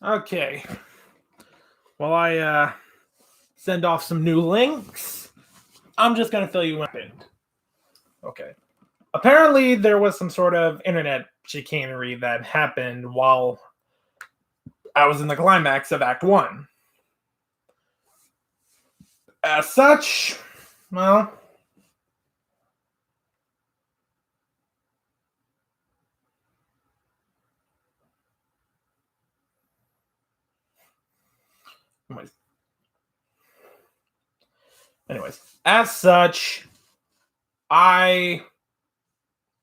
Okay. While I send off some new links, I'm just going to fill you in what happened. Okay. Apparently, there was some sort of internet chicanery that happened while I was in the climax of Act 1. As such, well, anyways, as such, I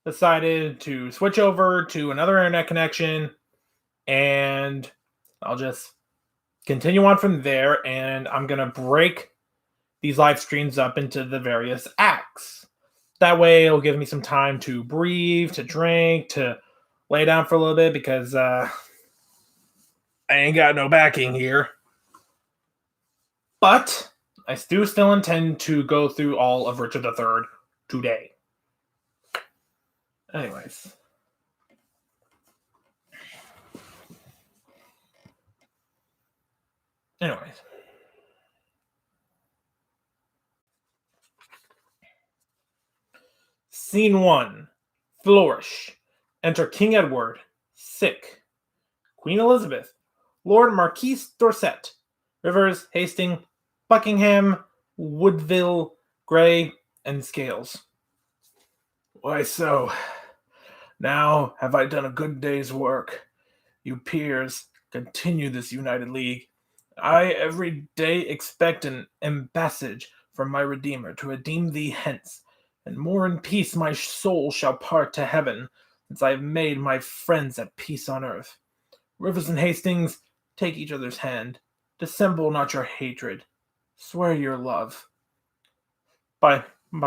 decided to switch over to another internet connection and I'll just continue on from there. And I'm going to break these live streams up into the various acts. That way, it'll give me some time to breathe, to drink, to lay down for a little bit because I ain't got no backing here. But I do still intend to go through all of Richard III today. Anyways. Scene 1. Flourish. Enter King Edward. Sick. Queen Elizabeth. Lord Marquis Dorset. Rivers, Hastings, Buckingham, Woodville, Grey, and Scales. Why so? Now have I done a good day's work. You peers, continue this united league. I every day expect an embassage from my Redeemer to redeem thee hence, and more in peace my soul shall part to heaven, since I have made my friends at peace on earth. Rivers and Hastings, take each other's hand. Dissemble not your hatred. Swear your love. By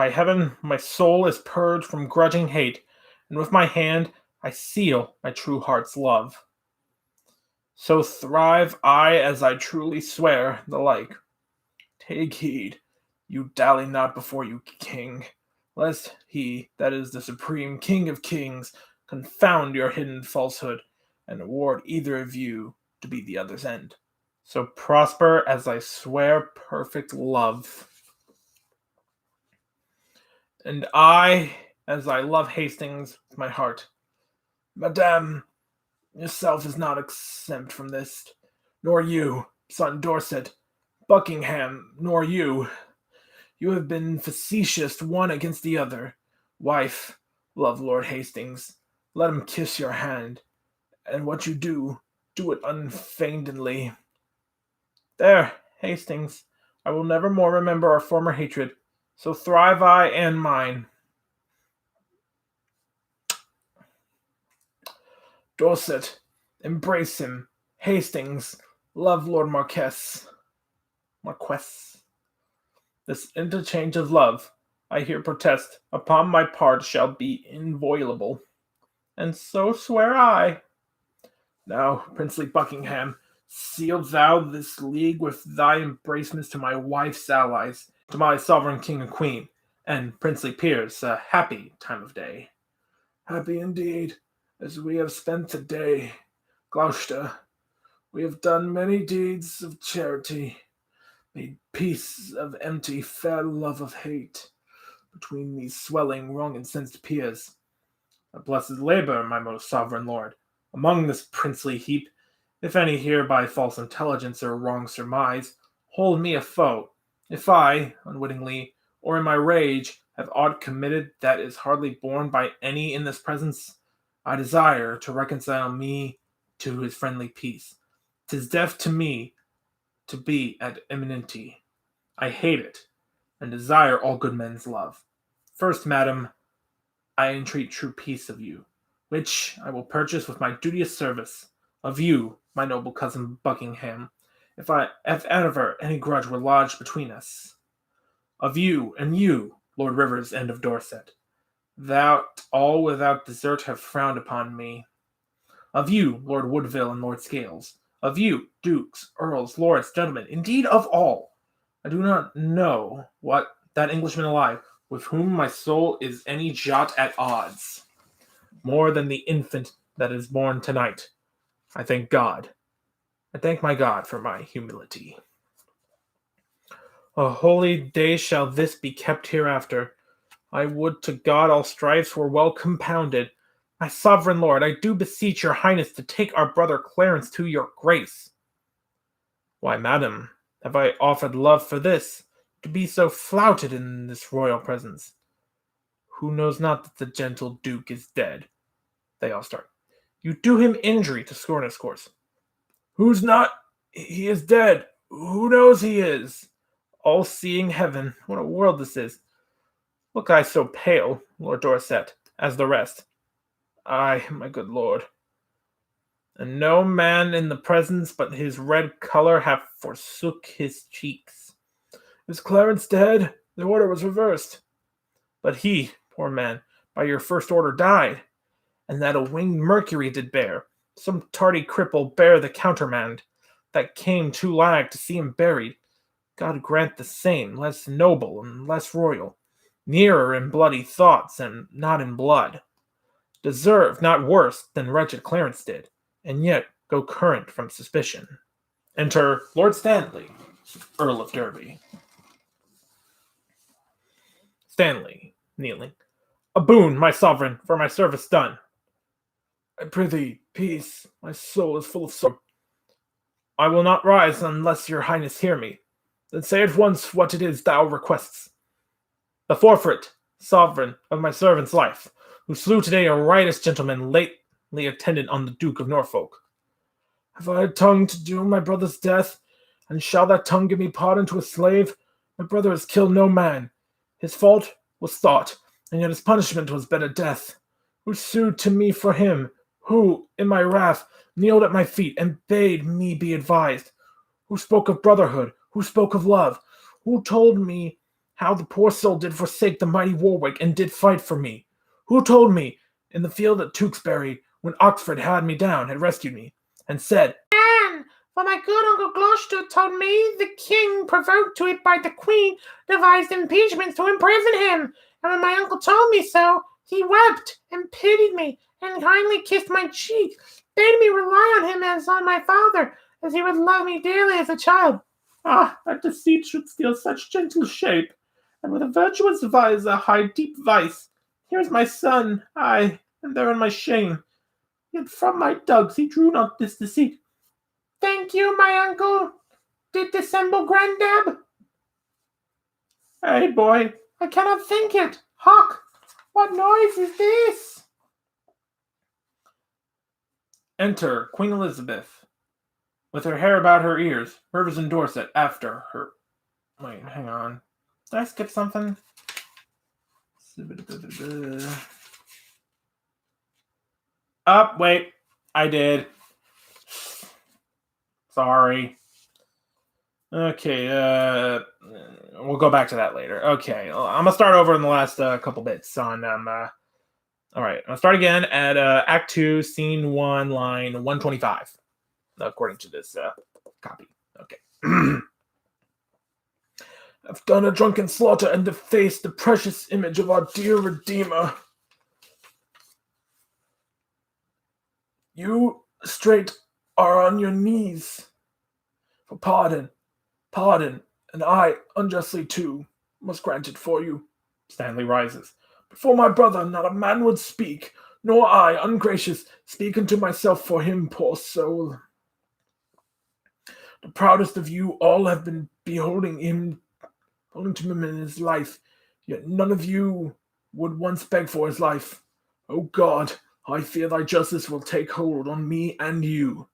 heaven, my soul is purged from grudging hate, and with my hand I seal my true heart's love. So thrive I as I truly swear the like. Take heed, you dally not before you king, lest he that is the supreme King of kings confound your hidden falsehood, and award either of you to be the other's end. So prosper as I swear perfect love. And I, as I love Hastings with my heart. Madame, yourself is not exempt from this, nor you, son Dorset, Buckingham, nor you. You have been facetious one against the other. Wife, love Lord Hastings. Let him kiss your hand. And what you do it unfeignedly. There, Hastings, I will never more remember our former hatred. So thrive I and mine. Dorset, embrace him. Hastings, love Lord Marquess. This interchange of love, I here protest, upon my part shall be inviolable. And so swear I. Now, princely Buckingham, seal thou this league with thy embracements to my wife's allies, to my sovereign king and queen, and princely peers, a happy time of day. Happy indeed, as we have spent the day. Gloucester, we have done many deeds of charity, made peace of empty, fair love of hate, between these swelling, wrong-incensed peers. A blessed labor, my most sovereign lord, among this princely heap, if any here by false intelligence or wrong surmise hold me a foe, if I, unwittingly, or in my rage, have aught committed that is hardly borne by any in this presence, I desire to reconcile me to his friendly peace. 'Tis death to me to be at enmity. I hate it, and desire all good men's love. First, madam, I entreat true peace of you, which I will purchase with my duteous service. Of you, my noble cousin Buckingham, if ever any grudge were lodged between us. Of you, and you, Lord Rivers and of Dorset, that all without desert have frowned upon me. Of you, Lord Woodville and Lord Scales. Of you, dukes, earls, lords, gentlemen, indeed of all. I do not know what that Englishman alive, with whom my soul is any jot at odds. More than the infant that is born tonight. I thank God. I thank my God for my humility. A holy day shall this be kept hereafter. I would to God all strifes were well compounded. My sovereign lord, I do beseech your highness to take our brother Clarence to your grace. Why, madam, have I offered love for this, to be so flouted in this royal presence? Who knows not that the gentle duke is dead? They all start. You do him injury to scorn his course. Who's not? He is dead. Who knows he is? All-seeing heaven, what a world this is. Look I so pale, Lord Dorset, as the rest. Ay, my good lord. And no man in the presence but his red colour hath forsook his cheeks. Is Clarence dead? The order was reversed. But he, poor man, by your first order died, and that a winged Mercury did bear. Some tardy cripple bare the countermand, that came too lag to see him buried. God grant the same, less noble and less royal, nearer in bloody thoughts and not in blood. Deserve not worse than wretched Clarence did, and yet go current from suspicion. Enter Lord Stanley, Earl of Derby. Stanley, kneeling. A boon, my sovereign, for my service done. I prithee, peace, my soul is full of sorrow. I will not rise unless your highness hear me. Then say at once what it is thou requests. The forfeit, sovereign, of my servant's life, who slew today a riotous gentleman lately attendant on the Duke of Norfolk. Have I a tongue to do my brother's death? And shall that tongue give me pardon to a slave? My brother has killed no man. His fault was thought, and yet his punishment was better death. Who sued to me for him? Who, in my wrath, kneeled at my feet and bade me be advised? Who spoke of brotherhood? Who spoke of love? Who told me how the poor soul did forsake the mighty Warwick and did fight for me? Who told me, in the field at Tewkesbury, when Oxford had me down, had rescued me, and said, "Anne, for my good Uncle Gloucester told me the king, provoked to it by the queen, devised impeachments to imprison him, and when my uncle told me so, he wept and pitied me, and kindly kissed my cheek, bade me rely on him as on my father, as he would love me dearly as a child." Ah, that deceit should steal such gentle shape, and with a virtuous visor hide deep vice. Here's my son, ay, and therein my shame. Yet from my dugs he drew not this deceit. Thank you, my uncle. Did dissemble granddad? Hey, boy, I cannot think it. Hark! What noise is this? Enter Queen Elizabeth, with her hair about her ears, Rivers and Dorset after her. Wait, hang on. Did I skip something? Wait. I did. Sorry. Okay, we'll go back to that later. Okay, I'm gonna start over in the last couple bits on all right, I'll start again at Act 2, Scene 1, line 125, according to this copy. Okay. I've done a drunken slaughter and defaced the precious image of our dear Redeemer. You straight are on your knees for pardon, and I, unjustly too, must grant it for you. Stanley rises. Before my brother not a man would speak, nor I, ungracious, speak unto myself for him, poor soul. The proudest of you all have been beholding to him in his life, yet none of you would once beg for his life. O God, I fear thy justice will take hold on me and you,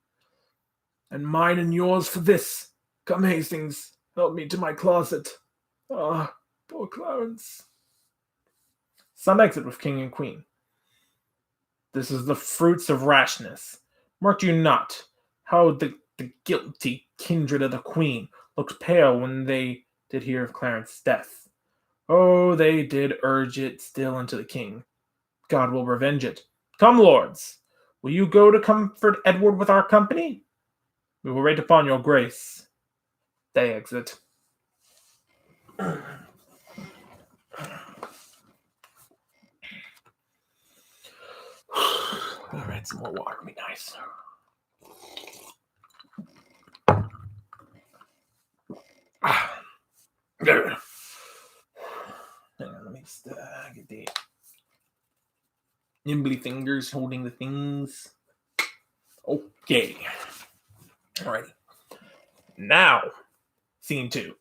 and mine and yours for this. Come, Hastings, help me to my closet. Ah, poor Clarence. Some exit with king and queen. This is the fruits of rashness. Marked you not how the guilty kindred of the queen looked pale when they did hear of Clarence's death? Oh, they did urge it still unto the king. God will revenge it. Come, lords, will you go to comfort Edward with our company? We will wait upon your grace. They exit. Alright, some more water would be nice. Just get the nimbly fingers holding the things. Okay. Alrighty. Now, scene 2.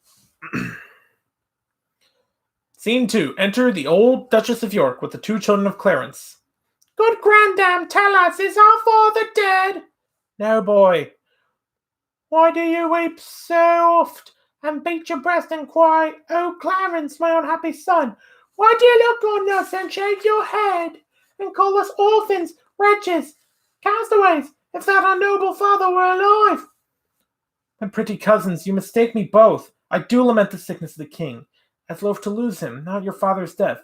Scene 2. Enter the old Duchess of York with the 2 children of Clarence. Good grandam, tell us, is our father dead? No, boy. Why do you weep so oft, and beat your breast and cry, Oh, Clarence, my unhappy son, why do you look on us and shake your head, and call us orphans, wretches, castaways, if that our noble father were alive? My pretty cousins, you mistake me both. I do lament the sickness of the king, as loath to lose him, not your father's death.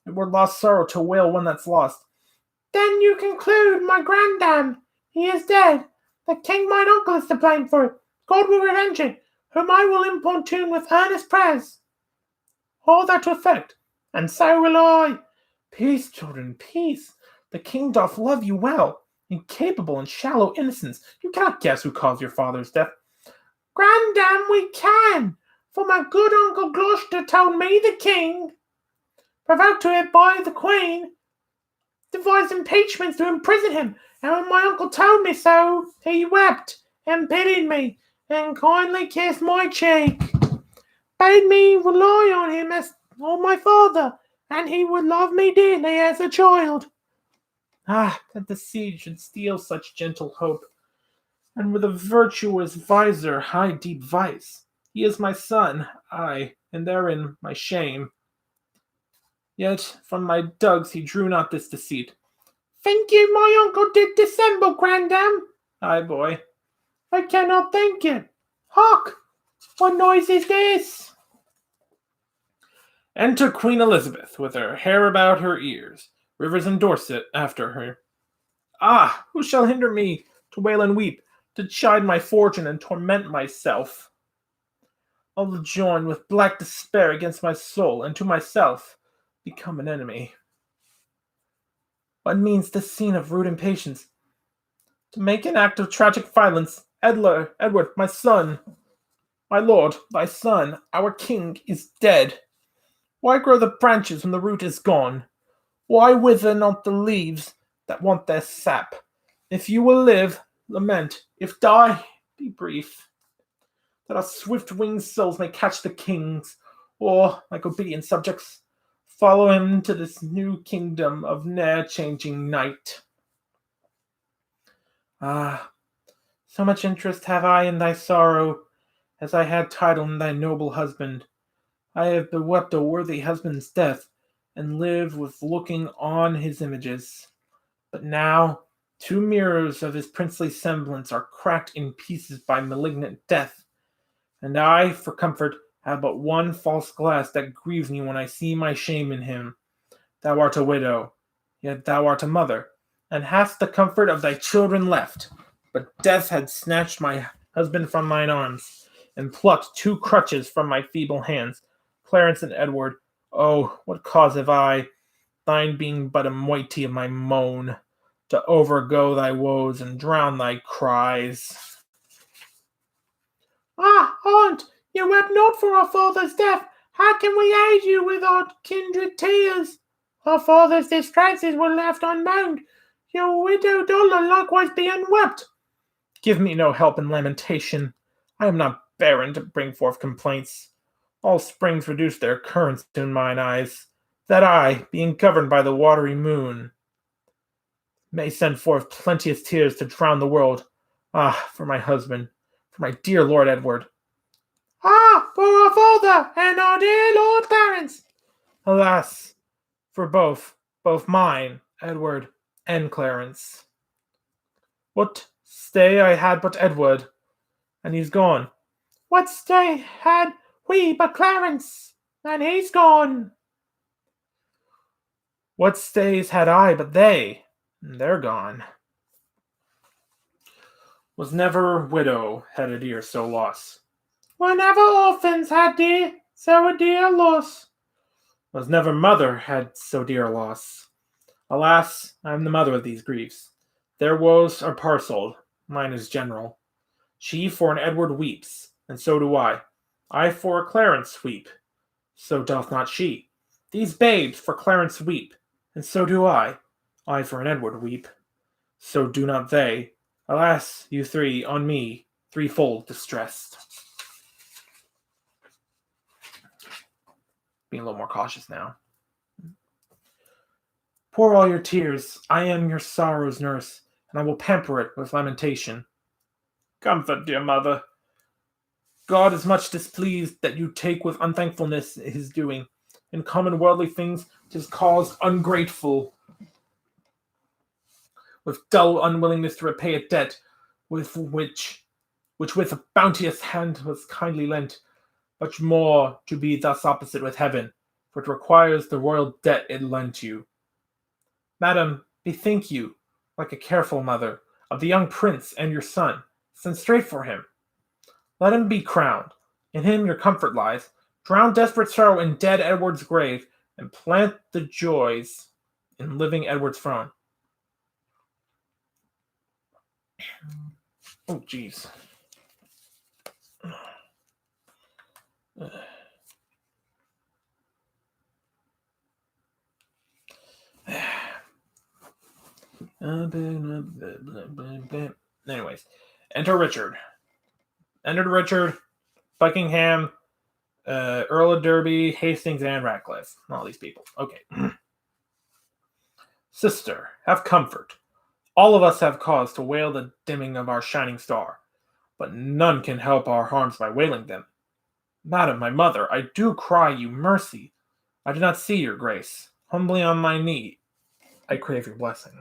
It were lost sorrow to wail one that's lost. Then you conclude, my grandam, he is dead. The king, mine uncle, is to blame for it. God will revenge it, whom I will importune with earnest prayers. All that to effect, and so will I. Peace, children, peace. The king doth love you well. Incapable and shallow innocence, you cannot guess who caused your father's death. Grandam, we can, for my good uncle Gloucester told me the king, provoked to it by the queen, devised impeachments to imprison him, and when my uncle told me so, he wept and pitied me, and kindly kissed my cheek, bade me rely on him as on my father, and he would love me dearly as a child. Ah, that the siege should steal such gentle hope, and with a virtuous visor hide deep vice. He is my son, aye, and therein my shame. Yet from my dugs he drew not this deceit. Think you my uncle did dissemble, grandam? Aye, boy. I cannot think it. Hark! What noise is this? Enter Queen Elizabeth, with her hair about her ears, Rivers and Dorset after her. Ah, who shall hinder me to wail and weep, to chide my fortune and torment myself? I'll join with black despair against my soul, and to myself become an enemy. What means this scene of rude impatience? To make an act of tragic violence, Edward, my son, my lord, thy son, our king, is dead. Why grow the branches when the root is gone? Why wither not the leaves that want their sap? If you will live, lament. If die, be brief. That our swift-winged souls may catch the kings, or, like obedient subjects, follow him to this new kingdom of ne'er-changing night. Ah, so much interest have I in thy sorrow, as I had title in thy noble husband. I have bewept a worthy husband's death, and live with looking on his images. But now 2 mirrors of his princely semblance are cracked in pieces by malignant death, and I, for comfort, have but 1 false glass that grieves me when I see my shame in him. Thou art a widow, yet thou art a mother, and hast the comfort of thy children left. But death had snatched my husband from mine arms, and plucked 2 crutches from my feeble hands. Clarence and Edward, oh, what cause have I, thine being but a moiety of my moan, to overgo thy woes and drown thy cries? Ah, aunt, you wept not for our father's death. How can we aid you with our kindred tears? Our father's distresses were left unmoaned. Your widow Dollar likewise be unwept. Give me no help in lamentation. I am not barren to bring forth complaints. All springs reduce their currents in mine eyes, that I, being governed by the watery moon, may send forth plenteous tears to drown the world. Ah, for my husband, for my dear Lord Edward. Ah, for our father and our dear Lord Clarence. Alas, for both mine, Edward, and Clarence. What stay I had but Edward, and he's gone. What stay had we but Clarence, and he's gone? What stays had I but they, and they're gone? Was never widow had a dear so lost. Were never orphans had dear so a dear loss. Was never mother had so dear a loss. Alas, I am the mother of these griefs. Their woes are parcelled, mine is general. She for an Edward weeps, and so do I. I for a Clarence weep, so doth not she. These babes for Clarence weep, and so do I. I for an Edward weep. So do not they. Alas, you three, on me, threefold distressed. Being a little more cautious now. Pour all your tears. I am your sorrow's nurse, and I will pamper it with lamentation. Comfort, dear mother. God is much displeased that you take with unthankfulness his doing. In common worldly things, 'tis caused ungrateful, with dull unwillingness to repay a debt, with which with a bounteous hand was kindly lent, much more to be thus opposite with heaven, for it requires the royal debt it lent you. Madam, bethink you, like a careful mother, of the young prince and your son. Send straight for him. Let him be crowned. In him your comfort lies. Drown desperate sorrow in dead Edward's grave, and plant the joys in living Edward's throne. Oh, jeez. Anyways, enter Richard. Entered Richard, Buckingham, Earl of Derby, Hastings, and Ratcliffe. All these people. Okay. Sister, have comfort. All of us have cause to wail the dimming of our shining star, but none can help our harms by wailing them. Madam, my mother, I do cry you mercy. I do not see your grace. Humbly on my knee, I crave your blessing.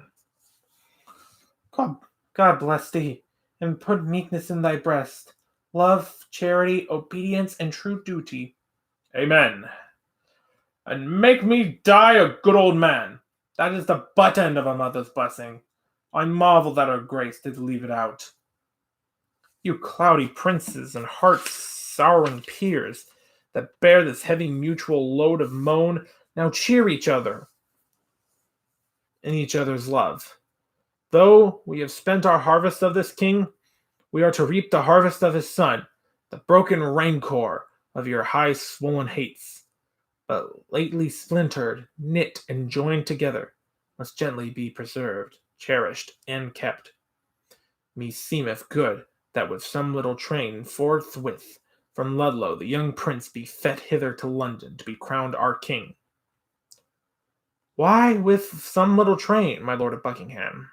God bless thee, and put meekness in thy breast, love, charity, obedience, and true duty. Amen. And make me die a good old man. That is the butt end of a mother's blessing. I marvel that her grace did leave it out. You cloudy princes and heart-sorrowing peers that bear this heavy mutual load of moan, now cheer each other in each other's love. Though we have spent our harvest of this king, we are to reap the harvest of his son, the broken rancor of your high-swollen hates, but lately splintered, knit, and joined together, must gently be preserved, cherished, and kept. Me seemeth good that with some little train forthwith from Ludlow the young prince be fet hither to London to be crowned our king. Why with some little train, my lord of Buckingham?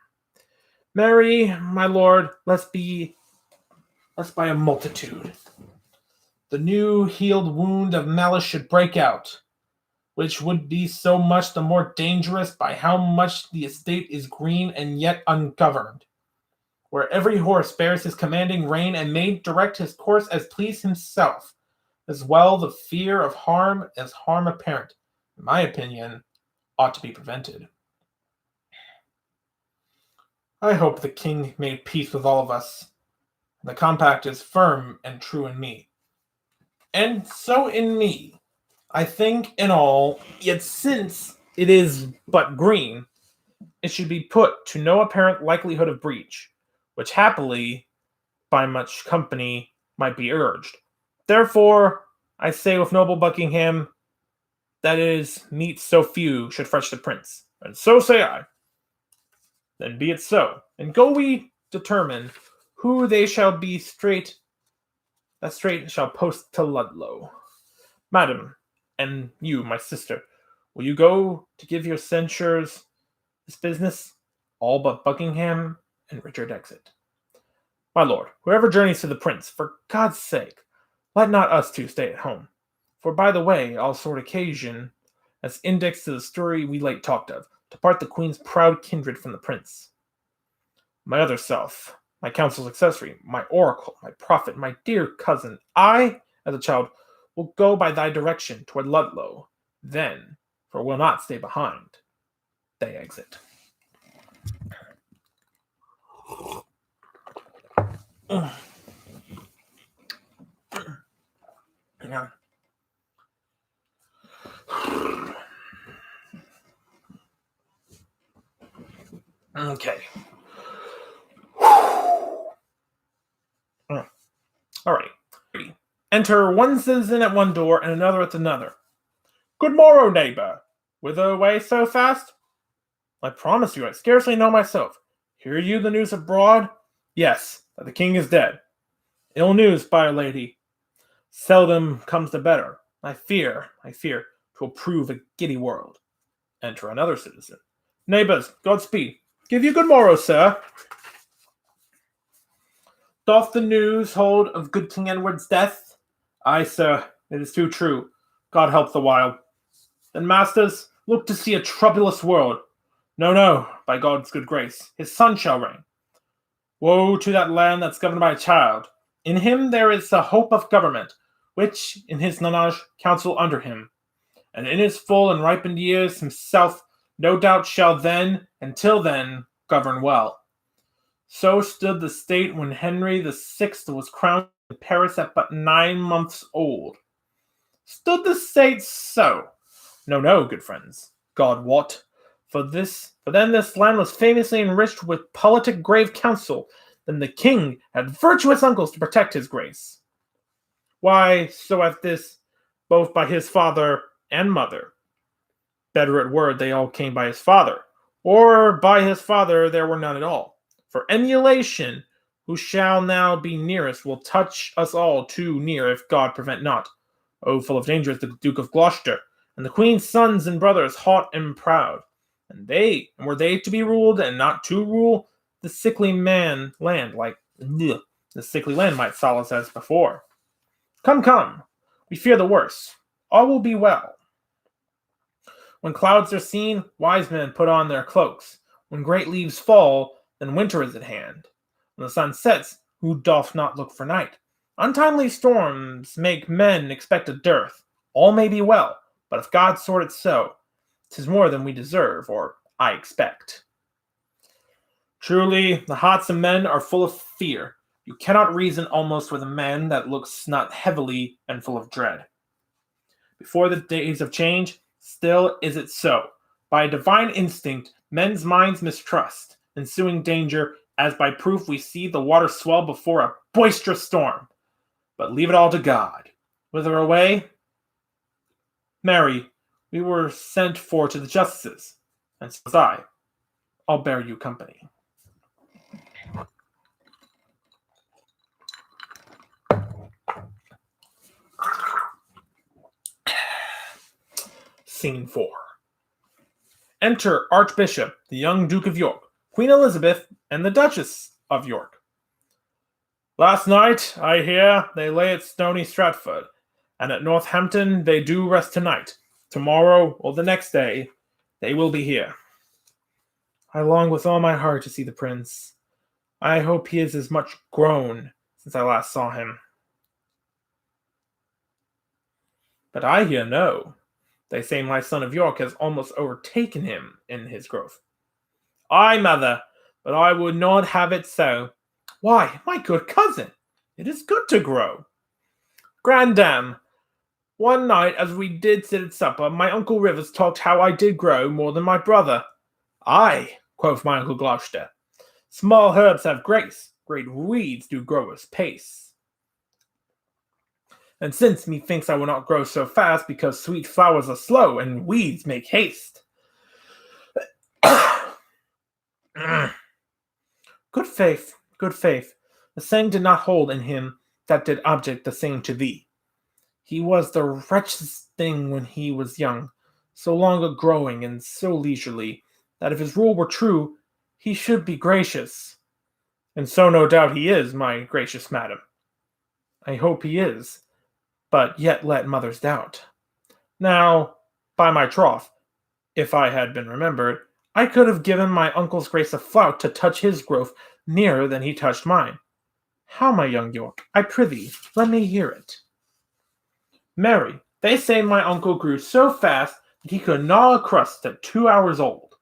Marry, my lord, lest by a multitude the new healed wound of malice should break out, which would be so much the more dangerous by how much the estate is green and yet ungoverned, where every horse bears his commanding rein and may direct his course as please himself, as well the fear of harm as harm apparent, in my opinion, ought to be prevented. I hope the king made peace with all of us. The compact is firm and true in me. And so in me, I think in all, yet since it is but green, it should be put to no apparent likelihood of breach, which happily, by much company, might be urged. Therefore, I say with noble Buckingham, that it is meet so few should fetch the prince. And so say I. Then be it so. And go we determine who they shall be that straight shall post to Ludlow. Madam, and you, my sister, will you go to give your censures this business? All but Buckingham and Richard exit. My lord, whoever journeys to the prince, for God's sake, let not us two stay at home. For by the way, I'll sort occasion, as index to the story we late talked of, to part the queen's proud kindred from the prince. My other self, my counsel's accessory, my oracle, my prophet, my dear cousin, I, as a child, will go by thy direction toward Ludlow. Then, for will not stay behind, they exit. Yeah. Okay. All right. Enter one citizen at one door and another at another. Good morrow, neighbour. Whither away so fast? I promise you, I scarcely know myself. Hear you the news abroad? Yes, that the king is dead. Ill news, byre lady. Seldom comes the better. I fear, 'twill prove a giddy world. Enter another citizen. Neighbours, Godspeed. Give you good morrow, sir. Doth the news hold of good King Edward's death? Ay, sir, it is too true. God help the while. Then, masters, look to see a troublous world. No, no, by God's good grace, his son shall reign. Woe to that land that's governed by a child. In him there is a hope of government, which, in his nonage, counsel under him. And in his full and ripened years himself, no doubt shall then, and till then, govern well. So stood the state when Henry VI was crowned in Paris at but 9 months old. Stood the state so? No, no, good friends, God wot. For then this land was famously enriched with politic grave counsel. Then the king had virtuous uncles to protect his grace. Why, so at this, both by his father and mother. Better at word, they all came by his father, or by his father there were none at all. For emulation, who shall now be nearest will touch us all too near if God prevent not. Oh, full of danger is the Duke of Gloucester, and the Queen's sons and brothers haught and proud. And were they to be ruled and not to rule, the sickly land might solace as before. Come, come, we fear the worst. All will be well. When clouds are seen, wise men put on their cloaks. When great leaves fall, then winter is at hand. When the sun sets, who doth not look for night? Untimely storms make men expect a dearth. All may be well, but if God sort it so, 'tis more than we deserve, or I expect. Truly, the hearts of men are full of fear. You cannot reason almost with a man that looks not heavily and full of dread. Before the days of change, still is it so. By a divine instinct, men's minds mistrust, ensuing danger, as by proof we see the water swell before a boisterous storm. But leave it all to God. Whither away? Marry, we were sent for to the justices, and so was I. I'll bear you company. Scene 4. Enter Archbishop, the young Duke of York, Queen Elizabeth, and the Duchess of York. Last night, I hear, they lay at Stony Stratford, and at Northampton they do rest tonight. Tomorrow, or the next day, they will be here. I long with all my heart to see the prince. I hope he is as much grown since I last saw him. But I hear no. They say my son of York has almost overtaken him in his growth. Ay, mother, but I would not have it so. Why, my good cousin, it is good to grow. Grandam, one night as we did sit at supper, my uncle Rivers talked how I did grow more than my brother. Ay, quoth my uncle Gloucester, small herbs have grace, great weeds do grow as pace. And since methinks I will not grow so fast, because sweet flowers are slow, and weeds make haste. Good faith, the saying did not hold in him that did object the same to thee. He was the wretchedest thing when he was young, so long a-growing and so leisurely, that if his rule were true, he should be gracious. And so no doubt he is, my gracious madam. I hope he is, but yet let mothers doubt. Now, by my troth, if I had been remembered, I could have given my uncle's grace a flout to touch his growth nearer than he touched mine. How, my young York? I prithee, let me hear it. Marry, they say my uncle grew so fast that he could gnaw a crust at 2 hours old.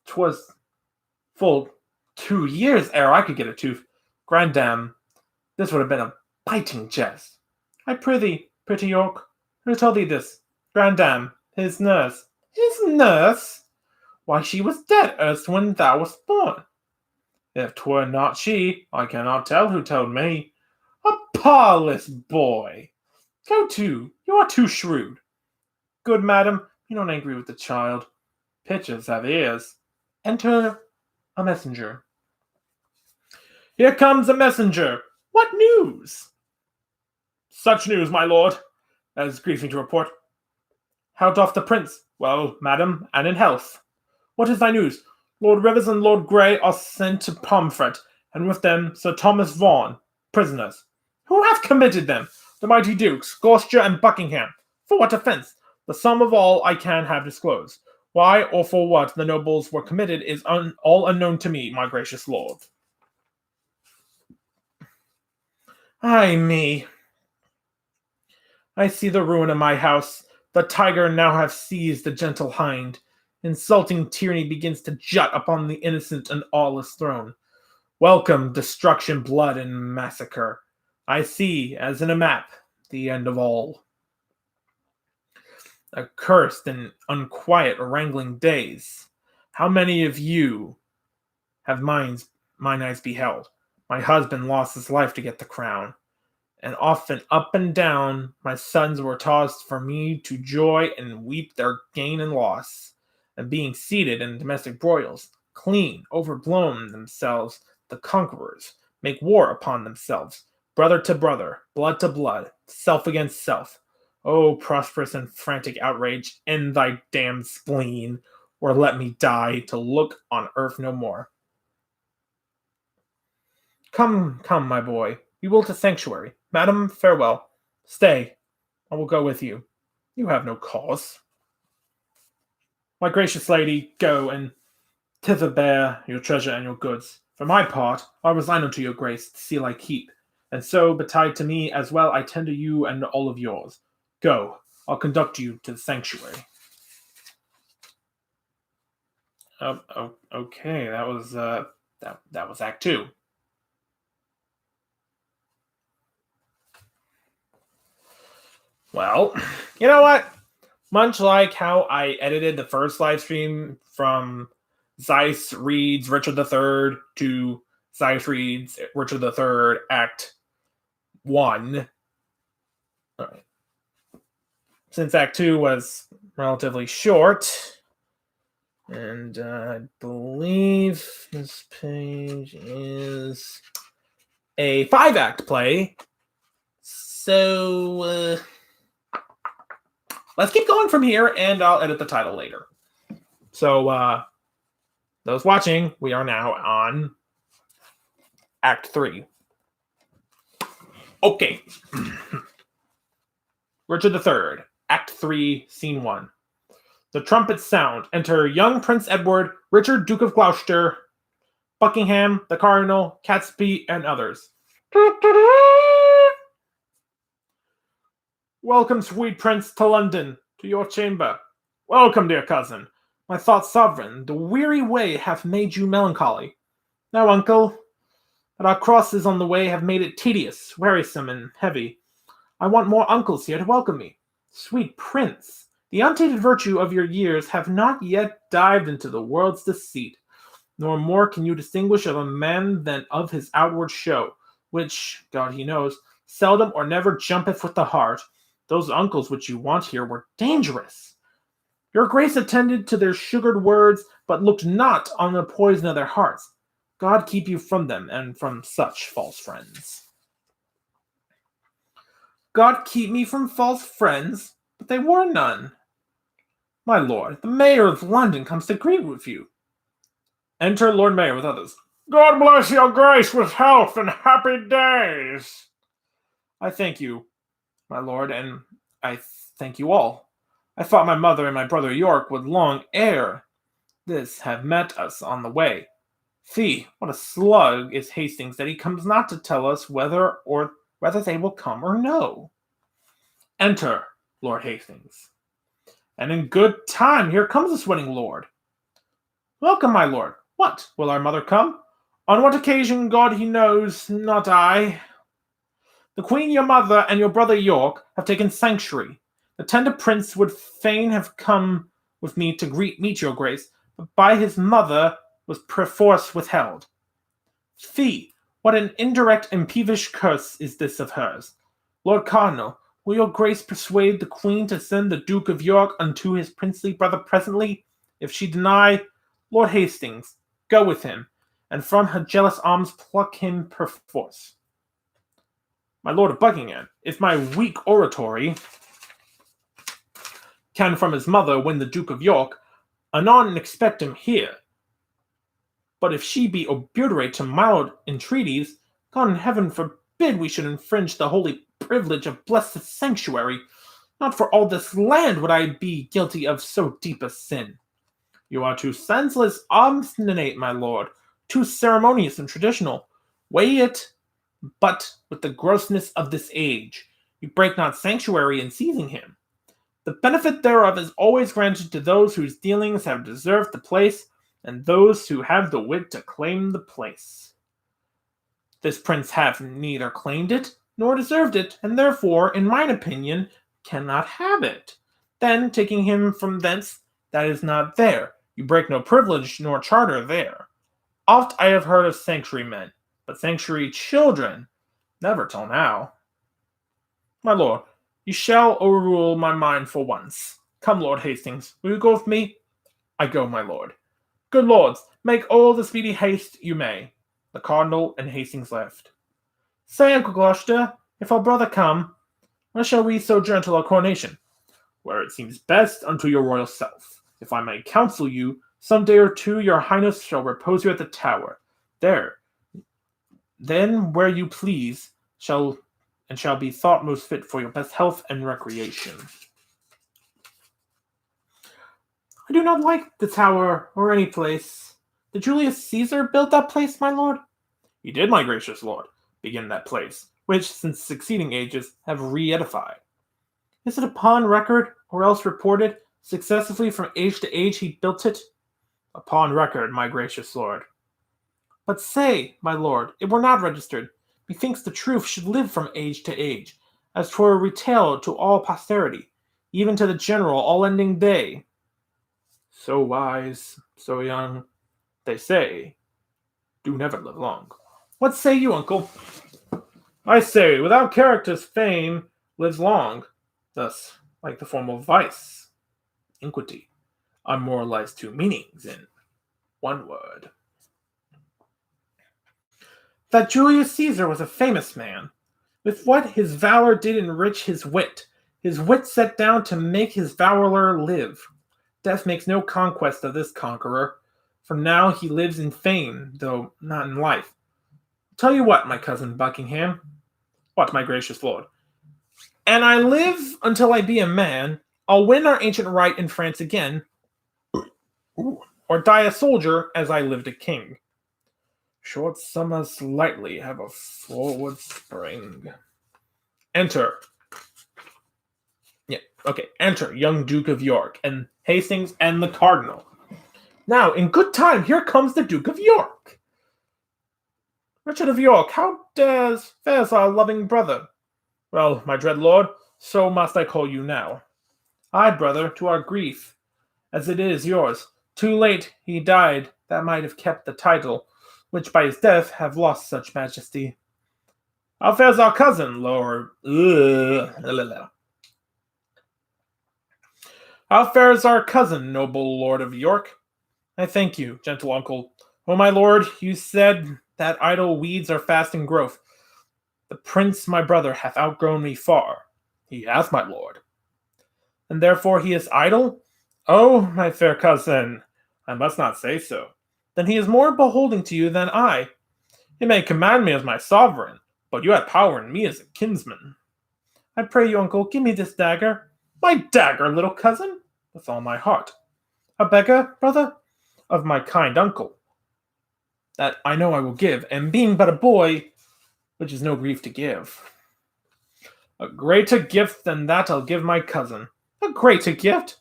'Twas full 2 years ere I could get a tooth. Grandam, this would have been a biting jest. I prithee, pretty York, who told thee this? Grandam, his nurse. His nurse? Why, she was dead erst when thou wast born. If 'twere not she, I cannot tell who told me. A parlous boy! Go to, you are too shrewd. Good madam, be not angry with the child. Pitches have ears. Enter a messenger. Here comes a messenger. What news? Such news, my lord, as grieves me to report. How doth the prince? Well, madam, and in health. What is thy news? Lord Rivers and Lord Grey are sent to Pomfret, and with them Sir Thomas Vaughan, prisoners. Who hath committed them? The mighty dukes, Gloucester and Buckingham. For what offence? The sum of all I can have disclosed. Why or for what the nobles were committed is all unknown to me, my gracious lord. Ay me. I see the ruin of my house. The tiger now hath seized the gentle hind. Insulting tyranny begins to jut upon the innocent and aweless throne. Welcome, destruction, blood, and massacre. I see, as in a map, the end of all. Accursed and unquiet wrangling days. How many of you have mine eyes beheld? My husband lost his life to get the crown. And often up and down my sons were tossed for me to joy and weep their gain and loss. And being seated in domestic broils, clean, overblown themselves, the conquerors make war upon themselves, brother to brother, blood to blood, self against self. O prosperous and frantic outrage, end thy damned spleen, or let me die to look on earth no more. Come, come, my boy, we will to sanctuary. Madam, farewell. Stay, I will go with you. You have no cause. My gracious lady, go, and thither bear your treasure and your goods. For my part, I resign unto your grace the seal I keep, and so betide to me as well I tender you and all of yours. Go, I'll conduct you to the sanctuary. Okay, that was that was Act 2. Well, you know what? Much like how I edited the first live stream from Zice reads Richard III to Zice reads Richard III Act 1. All right. Since Act 2 was relatively short, and I believe this page is a 5-act play, so let's keep going from here, and I'll edit the title later. So, those watching, we are now on Act 3. Okay. Richard III, Act 3, Scene 1. The trumpets sound. Enter young Prince Edward, Richard, Duke of Gloucester, Buckingham, the Cardinal, Catesby, and others. Welcome, sweet prince, to London, to your chamber. Welcome, dear cousin. My thoughts sovereign, the weary way hath made you melancholy. Now, uncle, that our crosses on the way have made it tedious, wearisome, and heavy. I want more uncles here to welcome me. Sweet prince, the untainted virtue of your years have not yet dived into the world's deceit, nor more can you distinguish of a man than of his outward show, which, God he knows, seldom or never jumpeth with the heart. Those uncles which you want here were dangerous. Your grace attended to their sugared words, but looked not on the poison of their hearts. God keep you from them, and from such false friends. God keep me from false friends, but they were none. My lord, the mayor of London comes to greet with you. Enter Lord Mayor with others. God bless your grace with health and happy days. I thank you, my lord, and I thank you all. I thought my mother and my brother York would long ere this have met us on the way. Fie, what a slug is Hastings that he comes not to tell us whether they will come or no. Enter, Lord Hastings. And in good time, here comes this wedding lord. Welcome, my lord. What, will our mother come? On what occasion, God he knows, not I. The queen your mother and your brother York have taken sanctuary. The tender prince would fain have come with me to meet your grace, but by his mother was perforce withheld. Fie, what an indirect and peevish curse is this of hers. Lord Cardinal, will your grace persuade the queen to send the Duke of York unto his princely brother presently? If she deny, Lord Hastings, go with him, and from her jealous arms pluck him perforce. My Lord of Buckingham, if my weak oratory can from his mother win the Duke of York, anon expect him here. But if she be obdurate to mild entreaties, God in heaven forbid we should infringe the holy privilege of blessed sanctuary. Not for all this land would I be guilty of so deep a sin. You are too senseless, obstinate, my lord, too ceremonious and traditional. Weigh it but with the grossness of this age. You break not sanctuary in seizing him. The benefit thereof is always granted to those whose dealings have deserved the place, and those who have the wit to claim the place. This prince hath neither claimed it, nor deserved it, and therefore, in mine opinion, cannot have it. Then, taking him from thence, that is not there. You break no privilege nor charter there. Oft I have heard of sanctuary men, but sanctuary children, never till now. My lord, you shall overrule my mind for once. Come, Lord Hastings, will you go with me? I go, my lord. Good lords, make all the speedy haste you may. The cardinal and Hastings left. Say, Uncle Gloucester, if our brother come, where shall we sojourn till our coronation? Where it seems best unto your royal self. If I may counsel you, some day or two your highness shall repose you at the Tower. There, then where you please, shall be thought most fit for your best health and recreation. I do not like the Tower or any place. Did Julius Caesar build that place, my lord? He did, my gracious lord, begin that place, which, since succeeding ages, have re-edified. Is it upon record, or else reported, successively from age to age he built it? Upon record, my gracious lord. But say, my lord, it were not registered. Methinks the truth should live from age to age, as 'twere retailed to all posterity, even to the general all-ending day. So wise, so young, they say, do never live long. What say you, uncle? I say, without characters, fame lives long. Thus, like the form of vice, iniquity, are moralized two meanings in one word. That Julius Caesar was a famous man. With what his valor did enrich his wit set down to make his valor live. Death makes no conquest of this conqueror, for now he lives in fame, though not in life. Tell you what, my cousin Buckingham. What, my gracious lord? And I live until I be a man, I'll win our ancient right in France again, or die a soldier as I lived a king. Short summers lightly have a forward spring. Enter. Enter, young Duke of York, and Hastings, and the Cardinal. Now, in good time, here comes the Duke of York. Richard of York, how fares our loving brother? Well, my dread lord, so must I call you now. Ay, brother, to our grief, as it is yours. Too late he died, that might have kept the title, which by his death have lost such majesty. How fares our cousin, Lord? How fares our cousin, noble Lord of York? I thank you, gentle uncle. Oh, my lord, you said that idle weeds are fast in growth. The prince, my brother, hath outgrown me far. He hath, my lord. And therefore he is idle? Oh, my fair cousin, I must not say so. Then he is more beholding to you than I. You may command me as my sovereign, but you have power in me as a kinsman. I pray you, uncle, give me this dagger. My dagger, little cousin? With all my heart. A beggar, brother? Of my kind uncle. That I know I will give, and being but a boy, which is no grief to give. A greater gift than that I'll give my cousin. A greater gift?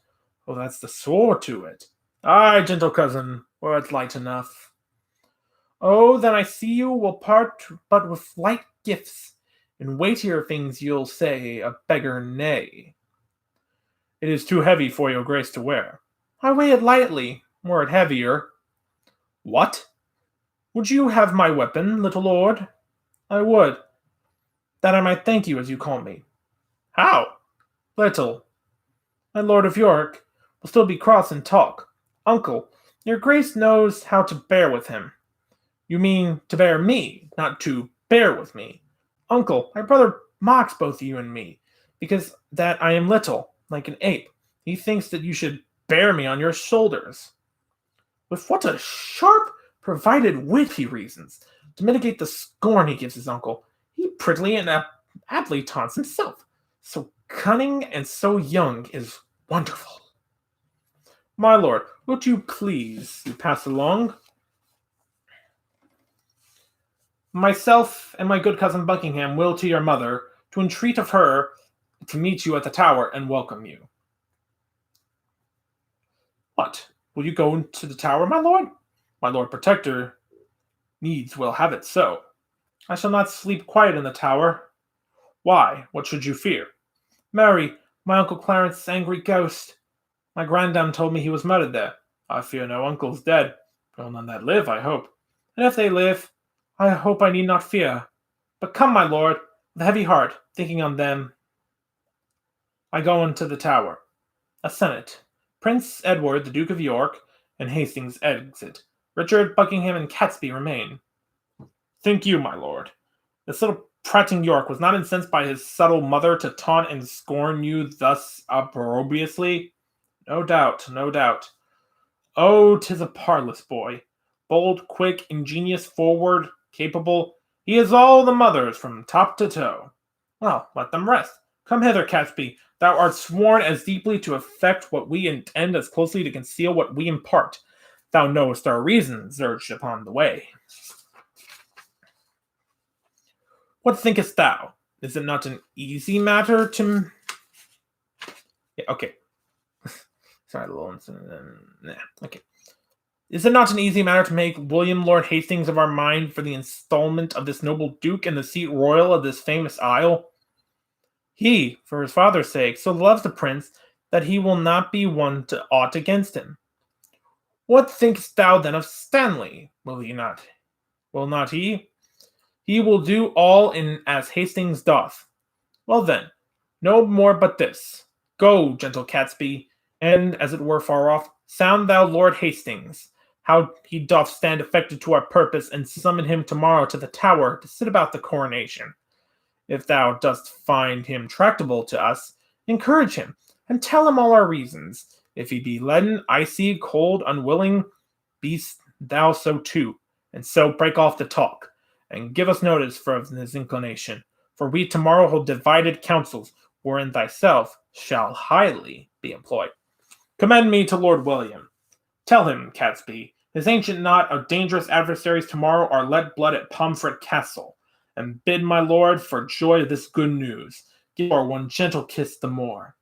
Oh, that's the sore to it. Ay, gentle cousin, were it light enough. Oh, then I see you will part but with light gifts. In weightier things you'll say, a beggar nay. It is too heavy for your grace to wear. I weigh it lightly, were it heavier. What? Would you have my weapon, little lord? I would, that I might thank you as you call me. How? Little. My Lord of York will still be cross and talk. Uncle, your grace knows how to bear with him. You mean to bear me, not to bear with me. Uncle, my brother mocks both you and me, because that I am little, like an ape. He thinks that you should bear me on your shoulders. With what a sharp, provided wit he reasons, to mitigate the scorn he gives his uncle. He prettily and aptly taunts himself. So cunning and so young is wonderful. My lord, would you please pass along? Myself and my good cousin Buckingham will to your mother, to entreat of her to meet you at the tower and welcome you. What? Will you go into the tower, my lord? My lord protector needs will have it so. I shall not sleep quiet in the tower. Why? What should you fear? Mary, my Uncle Clarence's angry ghost. My grandam told me he was murdered there. I fear no uncle's dead. Well, none that live, I hope. And if they live, I hope I need not fear. But come, my lord, with a heavy heart, thinking on them. I go into the tower. A senate. Prince Edward, the Duke of York, and Hastings exit. Richard, Buckingham, and Catesby remain. Think you, my lord, this little prating York was not incensed by his subtle mother to taunt and scorn you thus opprobriously? No doubt, no doubt. Oh, 'tis a parlous boy. Bold, quick, ingenious, forward, capable. He is all the mother's from top to toe. Well, let them rest. Come hither, Catesby. Thou art sworn as deeply to effect what we intend as closely to conceal what we impart. Thou knowest our reasons urged upon the way. What thinkest thou? Is it not an easy matter to... Yeah, okay. Sorry, a little incident. Okay. Is it not an easy matter to make William Lord Hastings of our mind for the installment of this noble duke and the seat royal of this famous isle? He, for his father's sake, so loves the prince that he will not be one to aught against him. What thinkest thou then of Stanley? Will not he? He will do all in as Hastings doth. Well then, no more but this. Go, gentle Catesby, and, as it were far off, sound thou Lord Hastings, how he doth stand affected to our purpose, and summon him tomorrow to the tower to sit about the coronation. If thou dost find him tractable to us, encourage him, and tell him all our reasons. If he be leaden, icy, cold, unwilling, be thou so too, and so break off the talk, and give us notice of his inclination. For we tomorrow hold divided councils, wherein thyself shall highly be employed. Commend me to Lord William. Tell him, Catesby, his ancient knot of dangerous adversaries tomorrow are let blood at Pomfret Castle, and bid my lord, for joy of this good news, give our one gentle kiss the more.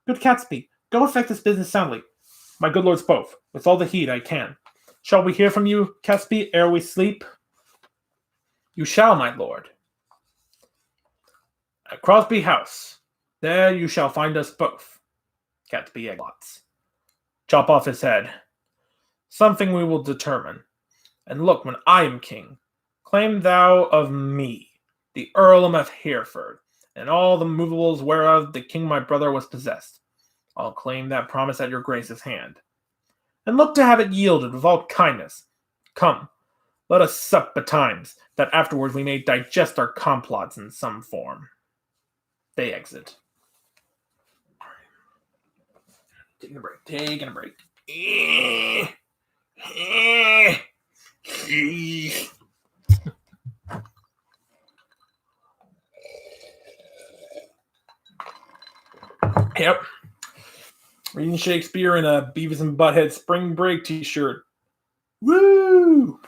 Good Catesby, go effect this business soundly. My good lords both, with all the heed I can. Shall we hear from you, Catesby, ere we sleep? You shall, my lord. At Crosby House, there you shall find us both. Catesby Egglots. Chop off his head. Something we will determine. And look, when I am king, claim thou of me the earldom of Hereford, and all the movables whereof the king my brother was possessed. I'll claim that promise at your grace's hand. And look to have it yielded with all kindness. Come, let us sup betimes, that afterwards we may digest our complots in some form. They exit. Taking a break. Yep. Reading Shakespeare in a Beavis and Butthead spring break t-shirt. Woo!